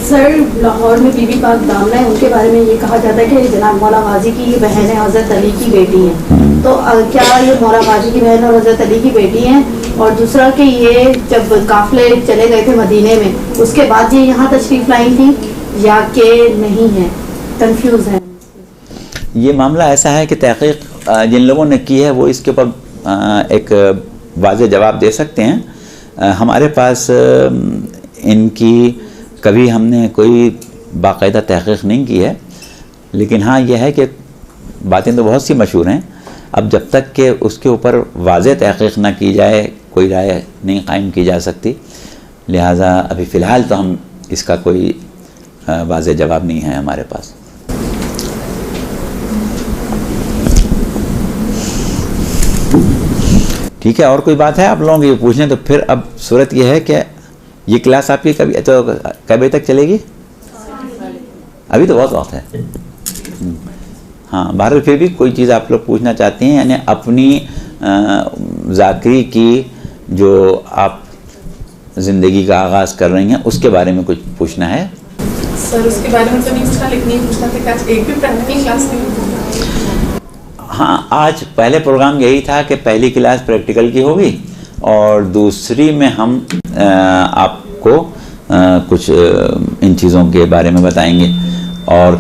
سر، لاہور میں بی بی پاک دامنہ ہے، ان کے بارے میں یہ کہا جاتا ہے کہ جناب مولا غازی کی یہ بہن ہے، حضرت علی کی بیٹی ہیں، تو کیا یہ مولا غازی کی بہن اور حضرت علی کی بیٹی ہیں؟ اور دوسرا کہ یہ جب قافلے چلے گئے تھے مدینے میں اس کے بعد یہ یہاں تشریف لائی تھیں یا کہ نہیں ہے؟ کنفیوز ہے۔ یہ معاملہ ایسا ہے کہ تحقیق جن لوگوں نے کی ہے وہ اس کے اوپر ایک واضح جواب دے سکتے ہیں۔ ہمارے پاس ان کی کبھی ہم نے کوئی باقاعدہ تحقیق نہیں کی ہے، لیکن ہاں یہ ہے کہ باتیں تو بہت سی مشہور ہیں۔ اب جب تک کہ اس کے اوپر واضح تحقیق نہ کی جائے کوئی رائے نہیں قائم کی جا سکتی، لہٰذا ابھی فی الحال تو ہم اس کا کوئی واضح جواب نہیں ہے ہمارے پاس۔ ٹھیک ہے، اور کوئی بات ہے آپ لوگوں کی پوچھیں تو پھر اب صورت یہ ہے کہ یہ کلاس آپ کی کب بجے تک چلے گی؟ ابھی تو بہت وقت ہے۔ ہاں، بہرحال پھر بھی کوئی چیز آپ لوگ پوچھنا چاہتے ہیں، یعنی اپنی ذاکری کی جو آپ زندگی کا آغاز کر رہی ہیں اس کے بارے میں کچھ پوچھنا ہے؟ سر اس کے بارے میں تو نہیں پوچھنا، لیکن یہ پوچھنا تھا کہ آج ایک بھی پریکٹیکل کلاس نہیں۔ ہاں، آج پہلے پروگرام یہی تھا کہ پہلی کلاس پریکٹیکل کی ہوگی اور دوسری میں ہم آپ کو کچھ ان چیزوں کے بارے میں بتائیں گے. اور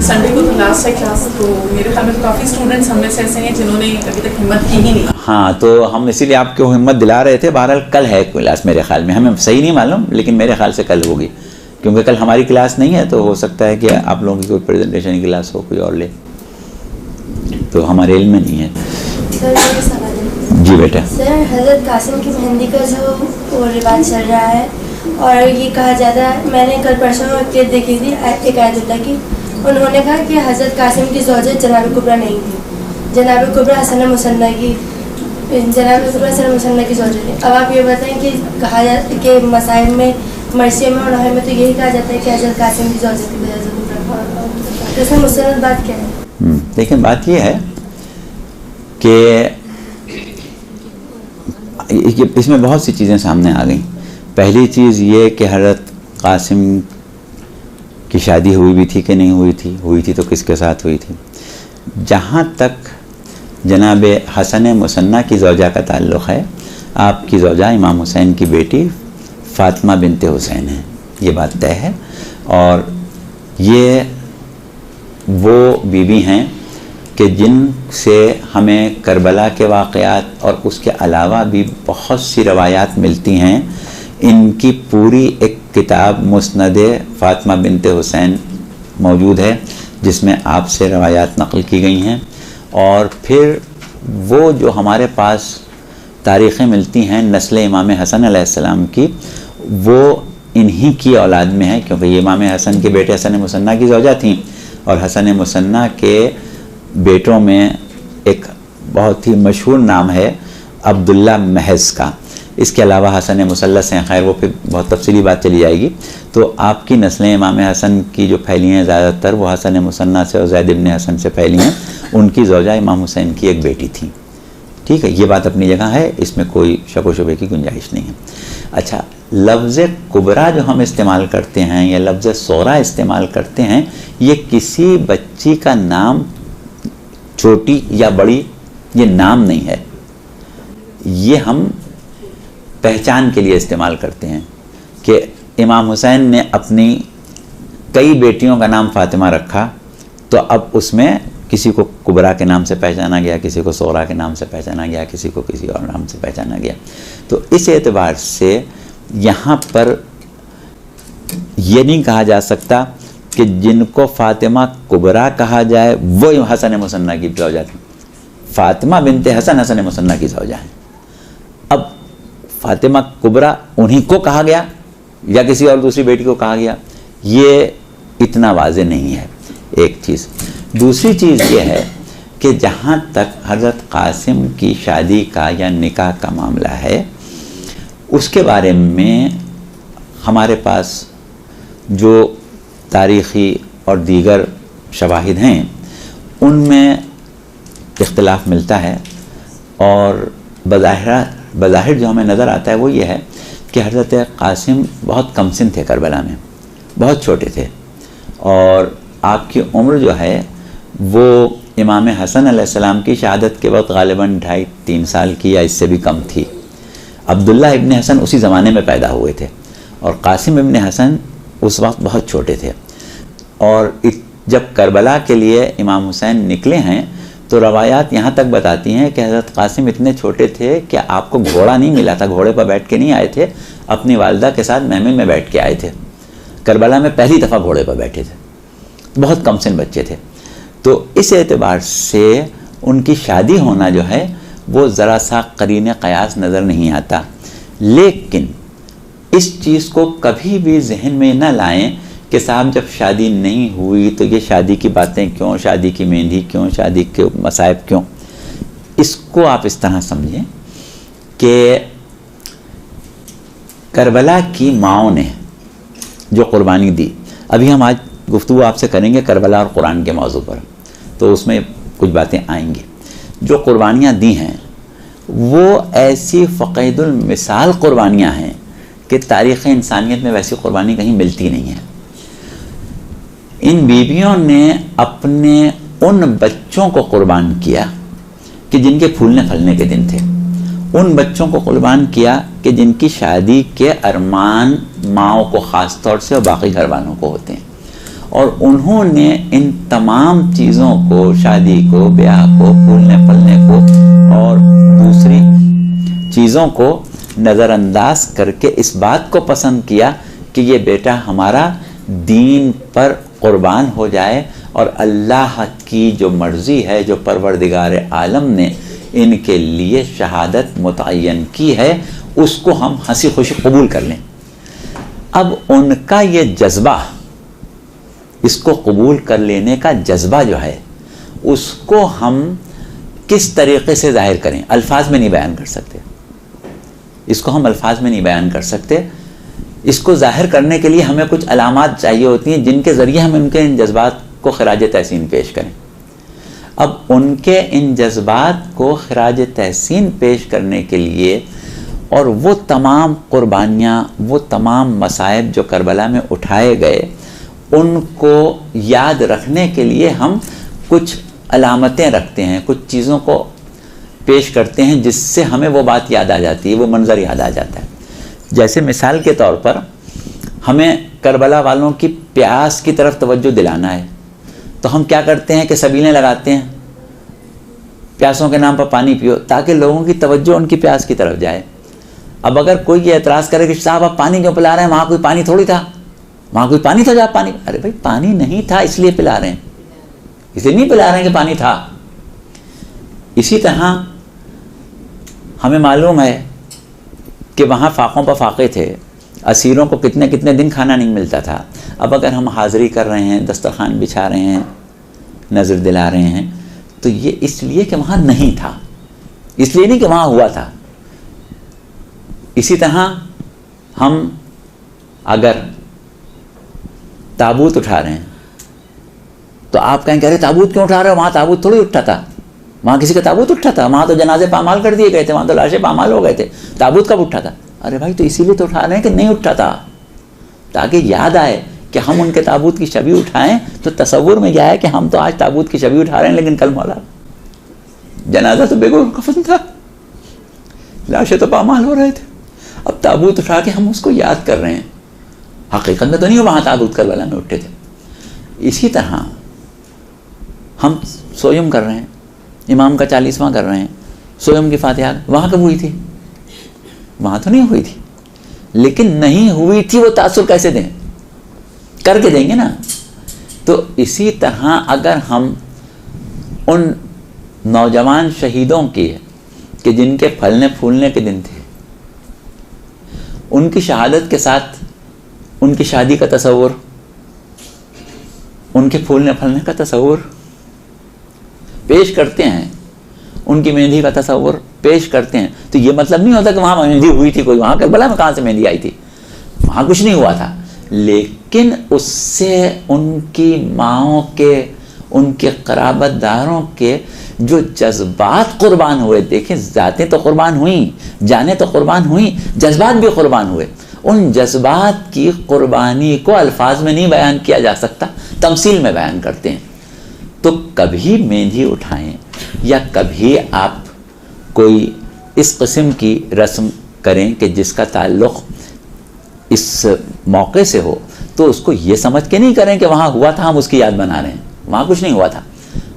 سنڈے کو تو لاسٹ ہے کلاس, تو میرے خیال میں کافی اسٹوڈنٹس ہم میں سے ایسے ہیں جنہوں نے ابھی تک ہمت کی ہی نہیں. ہاں, تو ہم اسی لیے آپ کو ہمت دلا رہے تھے. بہرحال کل ہے کلاس میرے خیال میں, ہمیں صحیح نہیں معلوم لیکن میرے خیال سے کل ہوگی, کیونکہ کل ہماری کلاس نہیں ہے, تو ہو سکتا ہے کہ آپ لوگوں کی کوئی پریزنٹیشن کی کلاس ہو, کوئی اور لے, تو ہمارے علم میں نہیں ہے. جی بیٹا. سر, حضرت قاسم کی مہندی کا جو وہ رواج چل رہا ہے, اور یہ کہا جاتا ہے, میں نے کل پرسوں کلپ دیکھی تھی ایک آیت اللہ کی, انہوں نے کہا کہ حضرت قاسم کی زوجہ جناب کبریٰ نہیں تھی, جناب کبریٰ حسن مصنع کی زوجہ تھی. اب آپ یہ بتائیں کہ کہا جاتا ہے کہ مصائب میں, مرثیوں میں اور نحوے میں تو یہی کہا جاتا ہے کہ حضرت قاسم کی زوجہ تھی بجائے کبریٰ, تو اس میں مستند بات کیا ہے؟ لیکن بات یہ ہے کہ اس میں بہت سی چیزیں سامنے آ گئیں. پہلی چیز یہ کہ حضرت قاسم کی شادی ہوئی بھی تھی کہ نہیں ہوئی تھی, ہوئی تھی تو کس کے ساتھ ہوئی تھی. جہاں تک جناب حسن مصنع کی زوجہ کا تعلق ہے, آپ کی زوجہ امام حسین کی بیٹی فاطمہ بنت حسین ہے, یہ بات طے ہے. اور یہ وہ بیوی ہیں کہ جن سے ہمیں کربلا کے واقعات اور اس کے علاوہ بھی بہت سی روایات ملتی ہیں. ان کی پوری ایک کتاب مسند فاطمہ بنت حسین موجود ہے, جس میں آپ سے روایات نقل کی گئی ہیں. اور پھر وہ جو ہمارے پاس تاریخیں ملتی ہیں نسل امام حسن علیہ السلام کی, وہ انہی کی اولاد میں ہے, کیونکہ یہ امام حسن کے بیٹے حسن مصنع کی زوجہ تھیں, اور حسن مصنع کے بیٹوں میں ایک بہت ہی مشہور نام ہے عبداللہ محض کا. اس کے علاوہ حسن مثلث ہیں, خیر وہ پھر بہت تفصیلی بات چلی جائے گی. تو آپ کی نسلیں امام حسن کی جو پھیلی ہیں زیادہ تر وہ حسن مصنع سے اور زید ابن حسن سے پھیلی ہیں. ان کی زوجہ امام حسین کی ایک بیٹی تھی. ٹھیک ہے, یہ بات اپنی جگہ ہے, اس میں کوئی شک و شبے کی گنجائش نہیں ہے. اچھا, لفظ کبریٰ جو ہم استعمال کرتے ہیں یا لفظ صغریٰ استعمال کرتے ہیں, یہ کسی بچی کا نام, چھوٹی یا بڑی, یہ نام نہیں ہے. یہ ہم پہچان کے لیے استعمال کرتے ہیں کہ امام حسین نے اپنی کئی بیٹیوں کا نام فاطمہ رکھا, تو اب اس میں کسی کو کبریٰ کے نام سے پہچانا گیا, کسی کو صغریٰ کے نام سے پہچانا گیا, کسی کو کسی اور نام سے پہچانا گیا. تو اس اعتبار سے یہاں پر یہ نہیں کہا جا سکتا کہ جن کو فاطمہ کبریٰ کہا جائے وہ حسن مصنع کی زوجہ تھی. فاطمہ بنت حسن حسن مصنع کی زوجہ ہیں. اب فاطمہ کبریٰ انہی کو کہا گیا یا کسی اور دوسری بیٹی کو کہا گیا, یہ اتنا واضح نہیں ہے. ایک چیز. دوسری چیز یہ ہے کہ جہاں تک حضرت قاسم کی شادی کا یا نکاح کا معاملہ ہے, اس کے بارے میں ہمارے پاس جو تاریخی اور دیگر شواہد ہیں ان میں اختلاف ملتا ہے. اور بظاہر جو ہمیں نظر آتا ہے وہ یہ ہے کہ حضرت قاسم بہت کم سن تھے, کربلا میں بہت چھوٹے تھے, اور آپ کی عمر جو ہے وہ امام حسن علیہ السلام کی شہادت کے وقت غالباً 2.5-3 سال کی یا اس سے بھی کم تھی. عبداللہ ابن حسن اسی زمانے میں پیدا ہوئے تھے, اور قاسم ابن حسن اس وقت بہت چھوٹے تھے. اور جب کربلا کے لیے امام حسین نکلے ہیں تو روایات یہاں تک بتاتی ہیں کہ حضرت قاسم اتنے چھوٹے تھے کہ آپ کو گھوڑا نہیں ملا تھا, گھوڑے پر بیٹھ کے نہیں آئے تھے, اپنی والدہ کے ساتھ محمل میں بیٹھ کے آئے تھے. کربلا میں پہلی دفعہ گھوڑے پر بیٹھے تھے, بہت کم سن بچے تھے. تو اس اعتبار سے ان کی شادی ہونا جو ہے وہ ذرا سا قرین قیاس نظر نہیں آتا. لیکن اس چیز کو کبھی بھی ذہن میں نہ لائیں کہ صاحب جب شادی نہیں ہوئی تو یہ شادی کی باتیں کیوں, شادی کی مہندی کیوں, شادی کے مصائب کیوں. اس کو آپ اس طرح سمجھیں کہ کربلا کی ماؤں نے جو قربانی دی, ابھی ہم آج گفتگو آپ سے کریں گے کربلا اور قرآن کے موضوع پر, تو اس میں کچھ باتیں آئیں گی. جو قربانیاں دی ہیں وہ ایسی فقید المثال قربانیاں ہیں کہ تاریخ انسانیت میں ویسی قربانی کہیں ملتی نہیں ہے. ان بیویوں نے اپنے ان بچوں کو قربان کیا کہ جن کے پھولنے پھلنے کے دن تھے, ان بچوں کو قربان کیا کہ جن کی شادی کے ارمان ماؤں کو خاص طور سے اور باقی گھر والوں کو ہوتے ہیں، اور انہوں نے ان تمام چیزوں کو، شادی کو، بیاہ کو، پھولنے پھلنے کو اور دوسری چیزوں کو نظر انداز کر کے اس بات کو پسند کیا کہ یہ بیٹا ہمارا دین پر قربان ہو جائے، اور اللہ کی جو مرضی ہے، جو پروردگار عالم نے ان کے لیے شہادت متعین کی ہے، اس کو ہم ہنسی خوشی قبول کر لیں۔ اب ان کا یہ جذبہ، اس کو قبول کر لینے کا جذبہ جو ہے، اس کو ہم کس طریقے سے ظاہر کریں؟ الفاظ میں نہیں بیان کر سکتے، اس کو ہم الفاظ میں نہیں بیان کر سکتے۔ اس کو ظاہر کرنے کے لیے ہمیں کچھ علامات چاہیے ہوتی ہیں جن کے ذریعے ہم ان کے ان جذبات کو خراج تحسین پیش کریں۔ اب ان کے ان جذبات کو خراج تحسین پیش کرنے کے لیے اور وہ تمام قربانیاں، وہ تمام مصائب جو کربلا میں اٹھائے گئے، ان کو یاد رکھنے کے لیے ہم کچھ علامتیں رکھتے ہیں، کچھ چیزوں کو پیش کرتے ہیں جس سے ہمیں وہ بات یاد آ جاتی ہے، وہ منظر یاد آ جاتا ہے۔ جیسے مثال کے طور پر ہمیں کربلا والوں کی پیاس کی طرف توجہ دلانا ہے، تو ہم کیا کرتے ہیں کہ سبیلیں لگاتے ہیں، پیاسوں کے نام پر پانی پیو، تاکہ لوگوں کی توجہ ان کی پیاس کی طرف جائے۔ اب اگر کوئی یہ اعتراض کرے کہ صاحب آپ پانی کیوں پلا رہے ہیں، وہاں کوئی پانی تھوڑی تھا، وہاں کوئی پانی تھا جو آپ پانی، ارے بھائی پانی نہیں تھا اس لیے پلا رہے ہیں، اس لیے نہیں پلا رہے ہیں کہ پانی تھا۔ اسی طرح ہمیں معلوم ہے کہ وہاں فاقوں پر فاقے تھے، اسیروں کو کتنے کتنے دن کھانا نہیں ملتا تھا۔ اب اگر ہم حاضری کر رہے ہیں، دسترخوان بچھا رہے ہیں، نظر دلا رہے ہیں، تو یہ اس لیے کہ وہاں نہیں تھا، اس لیے نہیں کہ وہاں ہوا تھا۔ اسی طرح ہم اگر تابوت اٹھا رہے ہیں تو آپ کہیں کہ ارے تابوت کیوں اٹھا رہے ہو، وہاں تابوت تھوڑی اٹھا تھا، وہاں کسی کا تابوت اٹھا تھا، وہاں تو جنازے پامال کر دیے گئے تھے، وہاں تو لاشیں پامال ہو گئے تھے، تابوت کب اٹھا تھا؟ ارے بھائی تو اسی لیے تو اٹھا رہے ہیں کہ نہیں اٹھا تھا، تاکہ یاد آئے کہ ہم ان کے تابوت کی شبیہ اٹھائیں، تو تصور میں یہ ہے کہ ہم تو آج تابوت کی شبیہ اٹھا رہے ہیں، لیکن کل مولا جنازہ تو بے گل کفن تھا، لاشیں تو پامال ہو رہے تھے، اب تابوت اٹھا کے ہم اس کو یاد کر رہے ہیں، حقیقت میں تو نہیں وہاں تابوت کربلا میں اٹھے تھے۔ اسی طرح ہم سویم کر رہے ہیں، امام کا 40واں کر رہے ہیں، سویم کی فاتحہ وہاں کب ہوئی تھی؟ وہاں تو نہیں ہوئی تھی، لیکن نہیں ہوئی تھی وہ تاثر کیسے دیں؟ کر کے دیں گے نا۔ تو اسی طرح اگر ہم ان نوجوان شہیدوں کی کہ جن کے پھلنے پھولنے کے دن تھے، ان کی شہادت کے ساتھ ان کی شادی کا تصور، ان کے پھولنے پھلنے کا تصور پیش کرتے ہیں، ان کی مہندی کا تصور پیش کرتے ہیں، تو یہ مطلب نہیں ہوتا کہ وہاں مہندی ہوئی تھی، کوئی وہاں کربلا میں کہاں سے مہندی آئی تھی، وہاں کچھ نہیں ہوا تھا، لیکن اس سے ان کی ماؤں کے، ان کے قرابت داروں کے جو جذبات قربان ہوئے، دیکھیں ذاتیں تو قربان ہوئیں، جانیں تو قربان ہوئیں، جذبات بھی قربان ہوئے، ان جذبات کی قربانی کو الفاظ میں نہیں بیان کیا جا سکتا، تمثیل میں بیان کرتے ہیں۔ تو کبھی مہندی اٹھائیں یا کبھی آپ کوئی اس قسم کی رسم کریں کہ جس کا تعلق اس موقع سے ہو، تو اس کو یہ سمجھ کے نہیں کریں کہ وہاں ہوا تھا ہم اس کی یاد بنا رہے ہیں، وہاں کچھ نہیں ہوا تھا،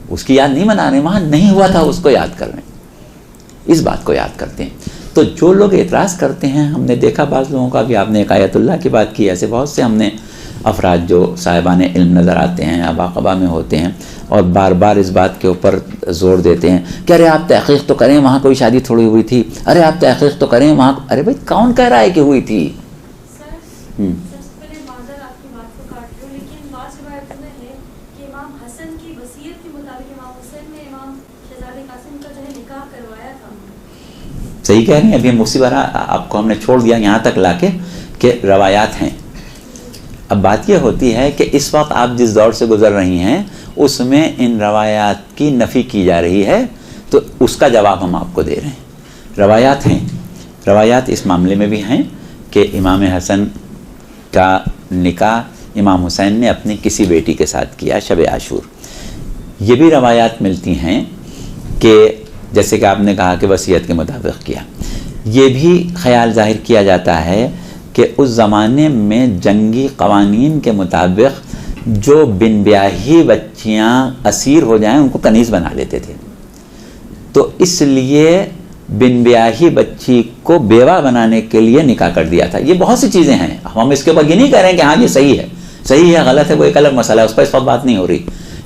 اس کی یاد نہیں بنا رہے ہیں، وہاں نہیں ہوا تھا اس کو یاد کر رہے ہیں، اس بات کو یاد کرتے ہیں۔ تو جو لوگ اعتراض کرتے ہیں، ہم نے دیکھا بعض لوگوں کا کہ آپ نے ایک آیت اللہ کی بات کی، ایسے بہت سے ہم نے افراد جو صاحبان علم نظر آتے ہیں، عباقبہ میں ہوتے ہیں اور بار بار اس بات کے اوپر زور دیتے ہیں کہ ارے آپ تحقیق تو کریں، وہاں کوئی شادی تھوڑی ہوئی تھی، ارے آپ تحقیق تو کریں وہاں، ارے بھائی کون کہہ رہا ہے کہ ہوئی تھی؟ صحیح کہہ رہے ہیں، ابھی مفتی بارہ آپ کو ہم نے چھوڑ دیا یہاں تک لا کے کہ روایات ہیں۔ اب بات یہ ہوتی ہے کہ اس وقت آپ جس دور سے گزر رہی ہیں اس میں ان روایات کی نفی کی جا رہی ہے، تو اس کا جواب ہم آپ کو دے رہے ہیں۔ روایات ہیں، روایات اس معاملے میں بھی ہیں کہ امام حسن کا نکاح امام حسین نے اپنی کسی بیٹی کے ساتھ کیا شب عاشور۔ یہ بھی روایات ملتی ہیں کہ جیسے کہ آپ نے کہا کہ وصیت کے مطابق کیا، یہ بھی خیال ظاہر کیا جاتا ہے کہ اس زمانے میں جنگی قوانین کے مطابق جو بن بیاہی بچیاں اسیر ہو جائیں ان کو کنیز بنا لیتے تھے، تو اس لیے بن بیاہی بچی کو بیوہ بنانے کے لیے نکاح کر دیا تھا. یہ بہت سی چیزیں ہیں، ہم اس کے اوپر یہ نہیں کہہ رہے ہیں کہ ہاں یہ صحیح ہے غلط ہے، وہ ایک الگ مسئلہ ہے، اس پر اس وقت بات نہیں ہو رہی،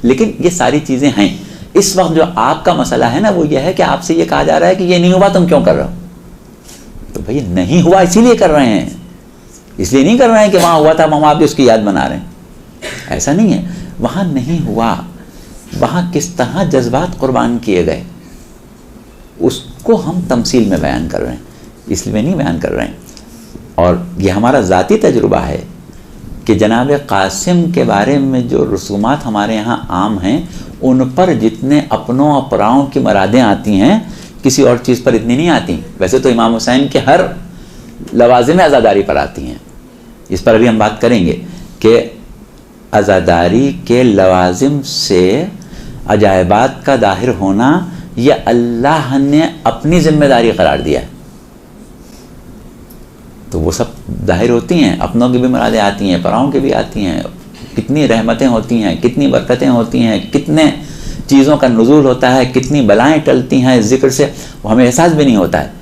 لیکن یہ ساری چیزیں ہیں. اس وقت جو آپ کا مسئلہ ہے نا وہ یہ ہے کہ آپ سے یہ کہا جا رہا ہے کہ یہ نہیں ہوا تم کیوں کر رہے ہو؟ تو بھئی نہیں ہوا اسی لیے کر رہے ہیں، اس لیے نہیں کر رہے ہیں کہ وہاں ہوا تھا ہم آپ بھی اس کی یاد بنا رہے ہیں. ایسا نہیں ہے، وہاں نہیں ہوا، وہاں کس طرح جذبات قربان کیے گئے اس کو ہم تمثیل میں بیان کر رہے ہیں، اس لیے نہیں بیان کر رہے ہیں. اور یہ ہمارا ذاتی تجربہ ہے کہ جناب قاسم کے بارے میں جو رسومات ہمارے یہاں عام ہیں ان پر جتنے اپنوں اور پراؤں کی مرادیں آتی ہیں کسی اور چیز پر اتنی نہیں آتی. ویسے تو امام حسین کے ہر لوازم عزاداری پر آتی ہیں، اس پر ابھی ہم بات کریں گے کہ عزاداری کے لوازم سے عجائبات کا ظاہر ہونا یہ اللہ نے اپنی ذمہ داری قرار دیا ہے، تو وہ سب ظاہر ہوتی ہیں، اپنوں کی بھی مرادیں آتی ہیں، پراؤں کی بھی آتی ہیں. کتنی رحمتیں ہوتی ہیں، کتنی برکتیں ہوتی ہیں، کتنے چیزوں کا نزول ہوتا ہے، کتنی بلائیں ٹلتی ہیں ذکر سے، وہ ہمیں احساس بھی نہیں ہوتا ہے.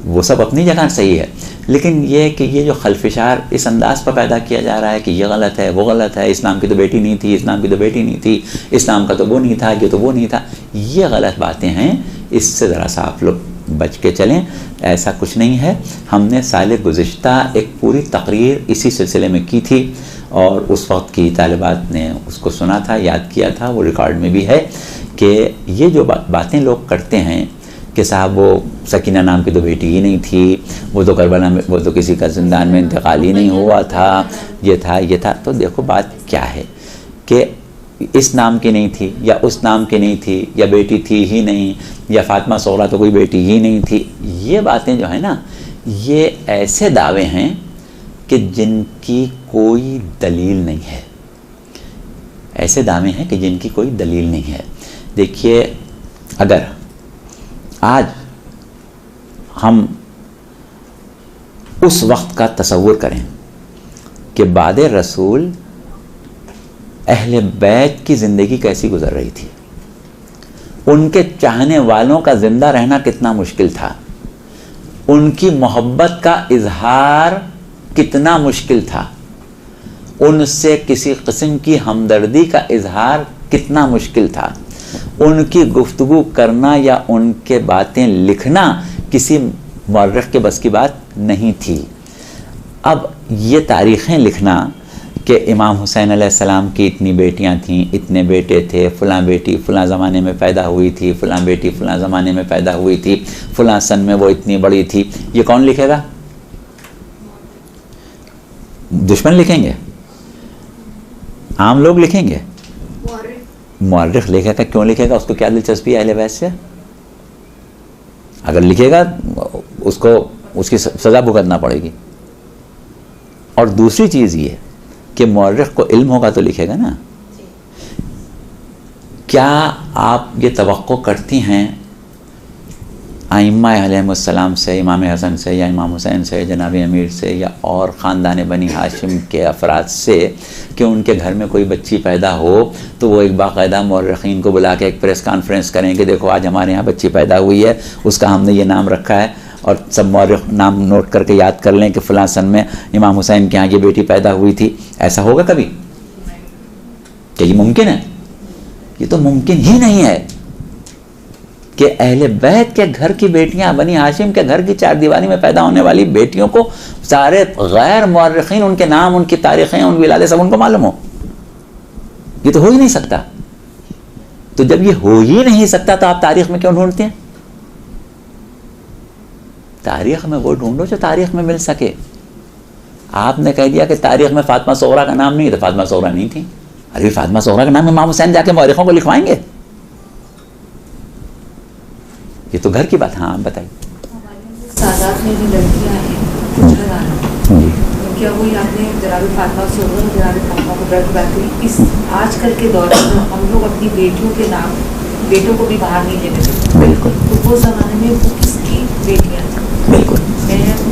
وہ سب اپنی جگہ صحیح ہے، لیکن یہ کہ یہ جو خلفشار اس انداز پر پیدا کیا جا رہا ہے کہ یہ غلط ہے وہ غلط ہے، اسلام کی تو بیٹی نہیں تھی، اسلام کی تو بیٹی نہیں تھی، اسلام کا تو وہ نہیں تھا، یہ تو وہ نہیں تھا، یہ غلط باتیں ہیں. اس سے ذرا سا آپ لوگ بچ کے چلیں. ایسا کچھ نہیں ہے. ہم نے سال گزشتہ ایک پوری تقریر اسی سلسلے میں کی تھی اور اس وقت کی طالبات نے اس کو سنا تھا، یاد کیا تھا، وہ ریکارڈ میں بھی ہے کہ یہ جو باتیں لوگ کرتے ہیں کہ صاحب وہ سکینہ نام کی تو بیٹی ہی نہیں تھی، وہ تو کربلا میں وہ تو کسی کا زندان میں انتقال ہی نہیں ہوا تھا، یہ تھا. تو دیکھو بات کیا ہے کہ اس نام کی نہیں تھی یا اس نام کی نہیں تھی یا بیٹی تھی ہی نہیں یا فاطمہ صغریٰ تو کوئی بیٹی ہی نہیں تھی. یہ باتیں جو ہیں نا یہ ایسے دعوے ہیں کہ جن کی کوئی دلیل نہیں ہے، ایسے دعوے ہیں کہ جن کی کوئی دلیل نہیں ہے. دیکھیے اگر آج ہم اس وقت کا تصور کریں کہ بعد رسول اہل بیت کی زندگی کیسی گزر رہی تھی، ان کے چاہنے والوں کا زندہ رہنا کتنا مشکل تھا، ان کی محبت کا اظہار کتنا مشکل تھا، ان سے کسی قسم کی ہمدردی کا اظہار کتنا مشکل تھا، ان کی گفتگو کرنا یا ان کے باتیں لکھنا کسی مورخ کے بس کی بات نہیں تھی. اب یہ تاریخیں لکھنا کہ امام حسین علیہ السلام کی اتنی بیٹیاں تھیں، اتنے بیٹے تھے، فلاں بیٹی فلاں زمانے میں پیدا ہوئی تھی، فلاں بیٹی فلاں زمانے میں پیدا ہوئی تھی، فلاں سن میں وہ اتنی بڑی تھی، یہ کون لکھے گا؟ دشمن لکھیں گے؟ عام لوگ لکھیں گے؟ مورخ لکھے گا. کیوں لکھے گا؟ اس کو کیا دلچسپی ہے اہل بیت سے؟ اگر لکھے گا اس کو اس کی سزا بھگتنا پڑے گی. اور دوسری چیز یہ کہ مورخ کو علم ہوگا تو لکھے گا نا. کیا آپ یہ توقع کرتی ہیں ائمہ علیہم السلام سے، امام حسن سے یا امام حسین سے، جناب امیر سے یا اور خاندان بنی ہاشم کے افراد سے کہ ان کے گھر میں کوئی بچی پیدا ہو تو وہ ایک باقاعدہ مورخین کو بلا کے ایک پریس کانفرنس کریں کہ دیکھو آج ہمارے یہاں بچی پیدا ہوئی ہے، اس کا ہم نے یہ نام رکھا ہے، اور سب مورخ نام نوٹ کر کے یاد کر لیں کہ فلاں سن میں امام حسین کے ہاں یہ بیٹی پیدا ہوئی تھی؟ ایسا ہوگا کبھی؟ کہ یہ ممکن ہے؟ یہ تو ممکن ہی نہیں ہے کہ اہل بیت کے گھر کی بیٹیاں، بنی ہاشم کے گھر کی چار دیواری میں پیدا ہونے والی بیٹیوں کو سارے غیر مورخین ان کے نام، ان کی تاریخیں، ان کی ولادت سب ان کو معلوم ہو. یہ تو ہو ہی نہیں سکتا. تو جب یہ ہو ہی نہیں سکتا تو آپ تاریخ میں کیوں ڈھونڈتے ہیں؟ تاریخ میں وہ ڈھونڈو جو تاریخ میں مل سکے. آپ نے کہہ دیا کہ تاریخ میں فاطمہ صغریٰ کا نام نہیں ہے تو فاطمہ صغریٰ نہیں تھی. ارے فاطمہ صغریٰ کا نام امام حسین جا کے مورخوں کو لکھوائیں گے؟ یہ تو گھر کی بات. ہاں آپ بتائیے. سادات میں جو لڑکیاں ہیں کچھ گھرانے، کیا وہی آپ نے جناب فاطمہ صغریٰ اور جناب فاطمہ کبریٰ کی بات ہوئی، اس آج کل کے دور میں ہم لوگ اپنی بیٹیوں کے نام بیٹوں کو بھی باہر نہیں لیتے تھے. بالکل. تو وہ زمانے میں وہ کس کی بیٹیاں تھیں؟ بالکل.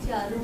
4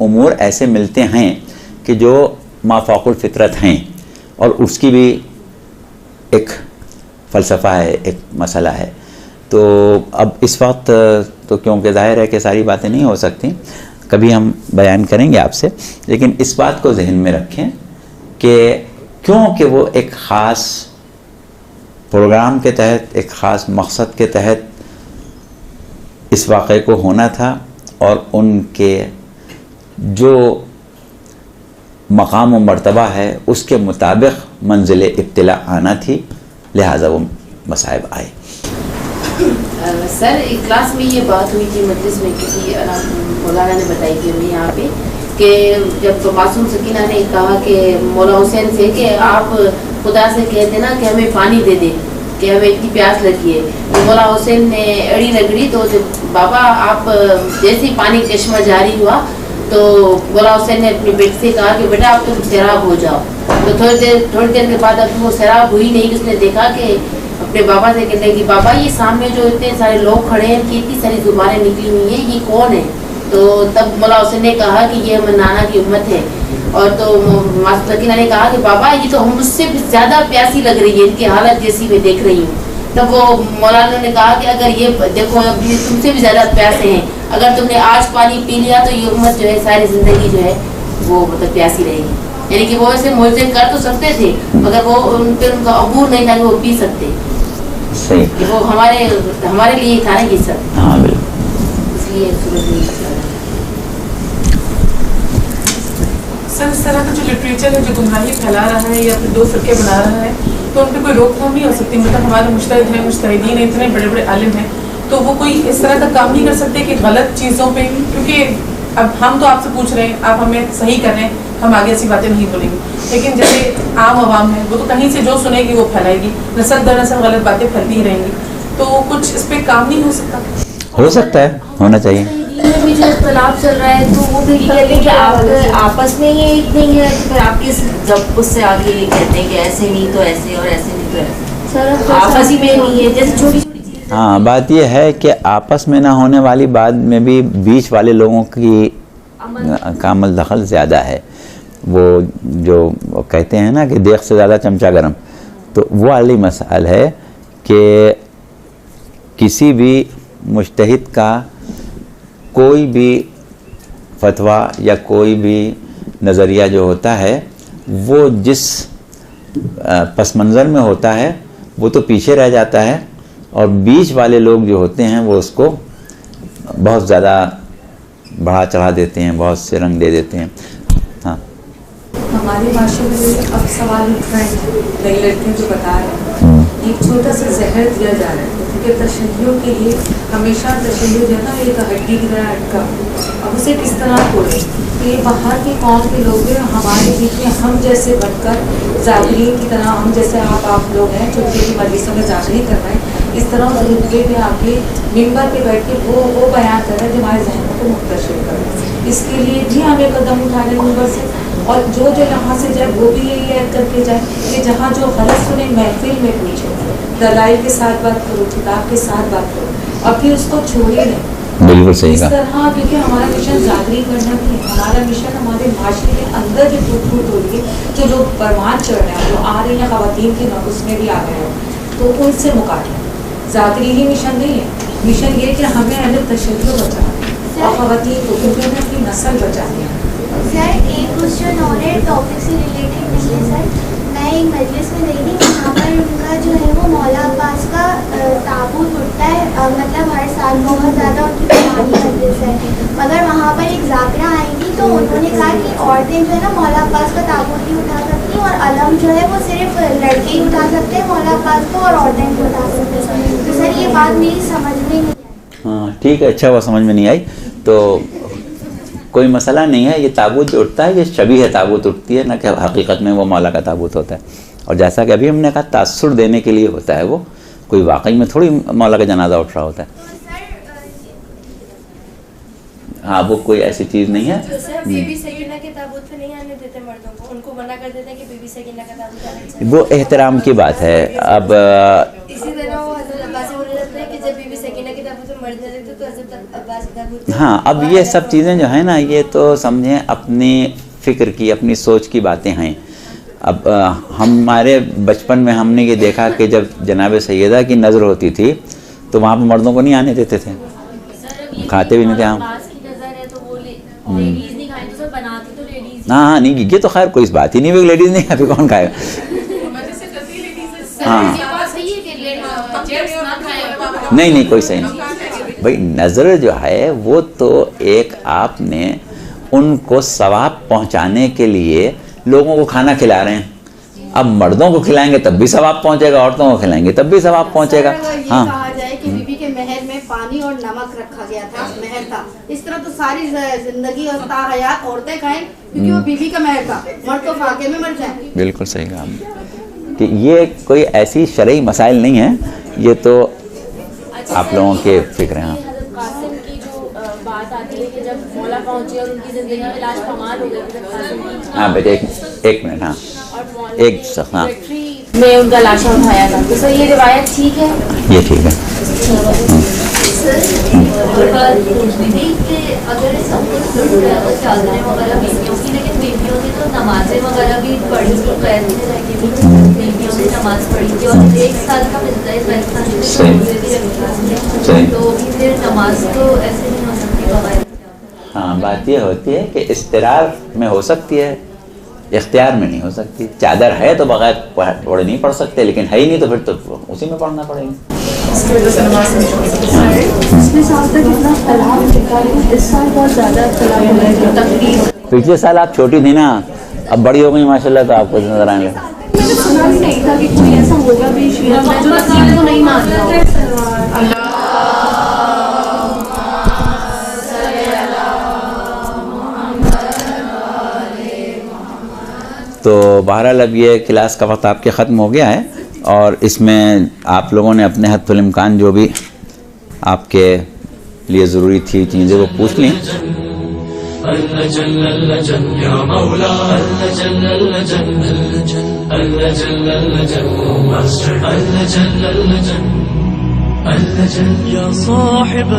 امور ایسے ملتے ہیں کہ جو مافوق الفطرت ہیں، اور اس کی بھی ایک فلسفہ ہے، ایک مسئلہ ہے. تو اب اس وقت تو کیونکہ ظاہر ہے کہ ساری باتیں نہیں ہو سکتی، کبھی ہم بیان کریں گے آپ سے، لیکن اس بات کو ذہن میں رکھیں کہ کیونکہ وہ ایک خاص پروگرام کے تحت، ایک خاص مقصد کے تحت اس واقعے کو ہونا تھا، اور ان کے جو مقام و مرتبہ ہے اس کے مطابق منزل ابتلا آنا تھی، لہٰذا وہ مصائب آئے. سر ایک کلاس میں یہ بات ہوئی تھی مجلس میں، کسی مولانا نے بتائی تھی ہمیں یہاں پہ کہ جب معصوم سکینہ نے کہا کہ مولا حسین سے کہ آپ خدا سے کہہ دینا کہ ہمیں پانی دے دے کہ ہمیں اتنی پیاس لگی ہے. تو مولا حسین نے اڑی رگڑی تو بابا آپ جیسے ہی پانی چشمہ جاری ہوا تو مولا حسین نے اپنی بیٹی سے کہا کہ بیٹا آپ تم سیراب ہو جاؤ. تو تھوڑی دیر کے بعد اب وہ سیراب ہوئی نہیں. اس نے دیکھا کہ اپنے بابا سے کہنے لگی بابا یہ سامنے جو اتنے سارے لوگ کھڑے ہیں کہ اتنی ساری زبانیں نکلی ہوئی ہیں، یہ کون ہے؟ تو تب مولا حسین نے کہا کہ یہ نانا کی امت ہے. اور تو معصوم سکینہ نے کہا کہ بابا یہ تو ہم مجھ سے زیادہ پیاسی لگ رہی ہے، ان کی حالت جیسی میں دیکھ رہی ہوں. تب وہ مولانا نے کہا کہ اگر یہ دیکھو اب یہ تم سے بھی زیادہ پیاسے ہیں، اگر تم نے آج پانی پی لیا تو یہ امت جو ہے ساری زندگی جو ہے وہ مطلب پیاسی رہے گی. یعنی کہ وہ ایسے معجزے کر تو سکتے تھے مگر وہ ان پہ ان کا عبور نہیں تھا کہ وہ پی سکتے. کہ وہ ہمارے لیے تھا نا یہ سب. ہاں بالکل. اس لیے سر اس طرح کا جو لٹریچر ہے جو گمراہی پھیلا رہا ہے یا پھر دو فرقے بنا رہا ہے تو ان پہ کوئی روک تھام نہیں ہو سکتی. مطلب ہمارے مجتہد ہیں، مجتہدین ہیں، اتنے بڑے بڑے عالم ہیں، تو وہ کوئی اس طرح کا کام نہیں کر سکتے کہ غلط چیزوں پہ، کیونکہ اب ہم تو آپ سے پوچھ رہے ہیں، آپ ہمیں صحیح کر رہے ہیں، ہم آگے ایسی باتیں نہیں بولیں گے. لیکن جیسے عام عوام ہے وہ تو کہیں سے جو سنے گی وہ پھیلائے گی، نسل در نسل غلط باتیں پھیلتی ہی رہیں گی. تو کچھ اس پہ کام نہیں ہو سکتا؟ ہو سکتا ہے، ہونا چاہیے. بھی جو اختلاف چل رہا ہے تو وہ بھی کہتے ہیں کہ آپ آپس میں یہ ایک نہیں ہے، پھر آپ کس جب اس سے آگے یہ کہتے ہیں کہ ایسے نہیں تو ایسے اور ایسے نہیں تو ایسے، آپس ہی میں نہیں ہے جیسے چھوٹی چھوٹی چیزیں. ہاں بات یہ ہے کہ آپس میں نہ ہونے والی بات میں بھی بیچ والے لوگوں کی کا عمل دخل زیادہ ہے. وہ جو کہتے ہیں نا کہ دیکھ سے زیادہ چمچہ گرم، تو وہ والی مسئلہ ہے کہ کسی بھی مجتہد کا کوئی بھی فتویٰ یا کوئی بھی نظریہ جو ہوتا ہے وہ جس پس منظر میں ہوتا ہے وہ تو پیچھے رہ جاتا ہے، اور بیچ والے لوگ جو ہوتے ہیں وہ اس کو بہت زیادہ بڑھا چڑھا دیتے ہیں، بہت سے رنگ دے دیتے ہیں. ہاں ہمارے معاشرے میں اب سوال اٹھ رہے ہیں، نئی لڑکیوں جو بتا رہے ہیں ایک چھوٹا سا زہر دیا جا رہا ہے کہ تشیعوں کے لیے ہمیشہ تشیع جو ہے نا ایک ہڈی کی طرح اٹکا، اب اسے کس طرح توڑے کہ یہ باہر کی قوم کے لوگ ہیں ہمارے بیچ میں ہم جیسے بن کر ظاہرین کی طرح، ہم جیسے آپ لوگ ہیں چھوٹی چھوٹی مجلسوں میں ظاہری کر رہے ہیں، اس طرح ضرورے پہ آ کے ممبر پہ بیٹھ کے وہ بیان کر رہے ہیں جو ہمارے ذہنوں کو منتشر کر رہے ہیں. اس کے لیے بھی ہمیں قدم اٹھانے ممبر سے، اور جو یہاں سے جائے وہ بھی یہی عہد کر کے جائے کہ جہاں جو غلط سنے محفل میں پوچھو، دلائل کے ساتھ بات کرو، کتاب کے ساتھ بات کرو، اور پھر اس کو چھوڑے نہیں. بالکل صحیح اس کہا. طرح کیونکہ ہمارا مشن ظاہری کرنا نہیں ہے، ہمارا مشن ہمارے معاشرے کے اندر جو ٹوٹ ٹوٹ ہو رہی ہے، جو لوگ پروان چڑھ رہے ہیں، جو آ رہی ہیں خواتین کے نام اس میں بھی آ گئے ہیں، تو ان سے مقابلہ ظاہری ہی مشن نہیں ہے. مشن یہ کہ ہمیں اہل تشیع بچانا اور خواتین کو، کیونکہ ہمیں اپنی نسل بچانی ہے. سر ایک کوشچن اور ہے ٹاپک سے ریلیٹڈ نہیں ہے. سر میں ایک مجلس میں گئی تھی وہاں پر ان کا جو ہے وہ مولا عباس کا تابوت اٹھتا ہے، مطلب ہر سال بہت زیادہ ان کی پرانی مجلس ہے، مگر وہاں پر ایک ذاکرہ آئی تھی تو انہوں نے کہا کہ عورتیں جو ہے نا مولا عباس کا تابوت نہیں اٹھا سکتی، اور علم جو ہے وہ صرف لڑکے ہی اٹھا سکتے ہیں مولا عباس کو، اور عورتیں نہیں اٹھا سکتے. تو سر یہ بات میری سمجھ میں نہیں آئی. ہاں ٹھیک ہے، اچھا وہ سمجھ میں نہیں آئی تو کوئی مسئلہ نہیں ہے. یہ تابوت جو اٹھتا ہے یہ شبیہ تابوت اٹھتی ہے، نہ کہ حقیقت میں وہ مولا کا تابوت ہوتا ہے. اور جیسا کہ ابھی ہم نے کہا تاثر دینے کے لیے ہوتا ہے، وہ کوئی واقعی میں تھوڑی مولا کا جنازہ اٹھ رہا ہوتا ہے. ہاں وہ کوئی ایسی چیز نہیں ہے. بی بی سکینہ کے تابوت پہ نہیں آنے دیتے مردوں کو، ان کو منع کر دیتے ہیں کہ بی بی سکینہ کا تابوت آنا چاہیے. وہ احترام کی بات ہے. اب اسی طرح وہ حضرت عباس سے بولے جاتے ہیں کہ جب بی بی سکینہ کے تابوت پہ مرد نہ دیتے تو حضرت عباس کا. ہاں اب یہ سب چیزیں جو ہیں نا یہ تو سمجھیں اپنی فکر کی اپنی سوچ کی باتیں ہیں. اب ہمارے بچپن میں ہم نے یہ دیکھا کہ جب جناب سیدہ کی نظر ہوتی تھی تو وہاں پہ مردوں کو نہیں آنے دیتے تھے, کھاتے بھی نہیں تھے. ہاں نہیں یہ تو خیر کوئی اس بات ہی نہیں, لیڈیز نہیں ابھی کون کھائے گا. ہاں نہیں کوئی صحیح نہیں بھائی. نظر جو ہے وہ تو ایک آپ نے ان کو ثواب پہنچانے کے لیے لوگوں کو کھانا کھلا رہے ہیں. اب مردوں کو کھلائیں گے تب بھی ثواب پہنچے گا, عورتوں کو کھلائیں گے تب بھی ثواب پہنچے گا. ہاں کہا جائے کہ بی بی کے مہر میں پانی اور نمک رکھا گیا تھا, مہر تھا. اس طرح تو ساری زندگی اور تا حیات عورتیں کھائیں کیونکہ وہ بی بی کا مہر تھا, مرد تو فاقے میں مر جائیں. بالکل صحیح کہا کہ یہ کوئی ایسی شرعی مسائل نہیں ہیں, یہ تو آپ لوگوں کے فکر ہیں. قاسم کی جو بات آتی ہے کہ جب مولا پہنچے اور ان کی زندگی میں لاش کمال ہو گئی. ہاں بیٹے ایک منٹ. ہاں ایک شخص ہاں میں ان کا لاشا اٹھایا تھا, تو سر یہ روایت ٹھیک ہے؟ یہ ٹھیک ہے. اگر چادریں وغیرہ بیویوں کی, لیکن بیویوں نے تو نمازیں وغیرہ بھی پڑھی تو قید میں رہ کے بھی بیویوں نے نماز پڑھی تھی اور 1 سال کا ملتا ہے تو پھر نماز تو ایسے نہیں ہو سکتی بغیر. ہاں بات یہ ہوتی ہے کہ اضطرار میں ہو سکتی ہے, اختیار میں نہیں ہو سکتی. چادر ہے تو بغیر پڑھ نہیں پڑھ سکتے, لیکن ہے ہی نہیں تو پھر تو اسی میں پڑھنا پڑے گا. پچھلے سال آپ چھوٹی تھی نا, اب بڑی ہو گئی ماشاء اللہ تو آپ کو نظر آنے لگا. سنا بھی نہیں تھا کہ کوئی ایسا ہوگا بھی میں جو نصیب کو نہیں مانتا. تو بہرحال اب یہ کلاس کا وقت آپ کے ختم ہو گیا ہے, اور اس میں آپ لوگوں نے اپنے حد الامکان جو بھی آپ کے لیے ضروری تھی چیزیں وہ پوچھ لیں. صاحب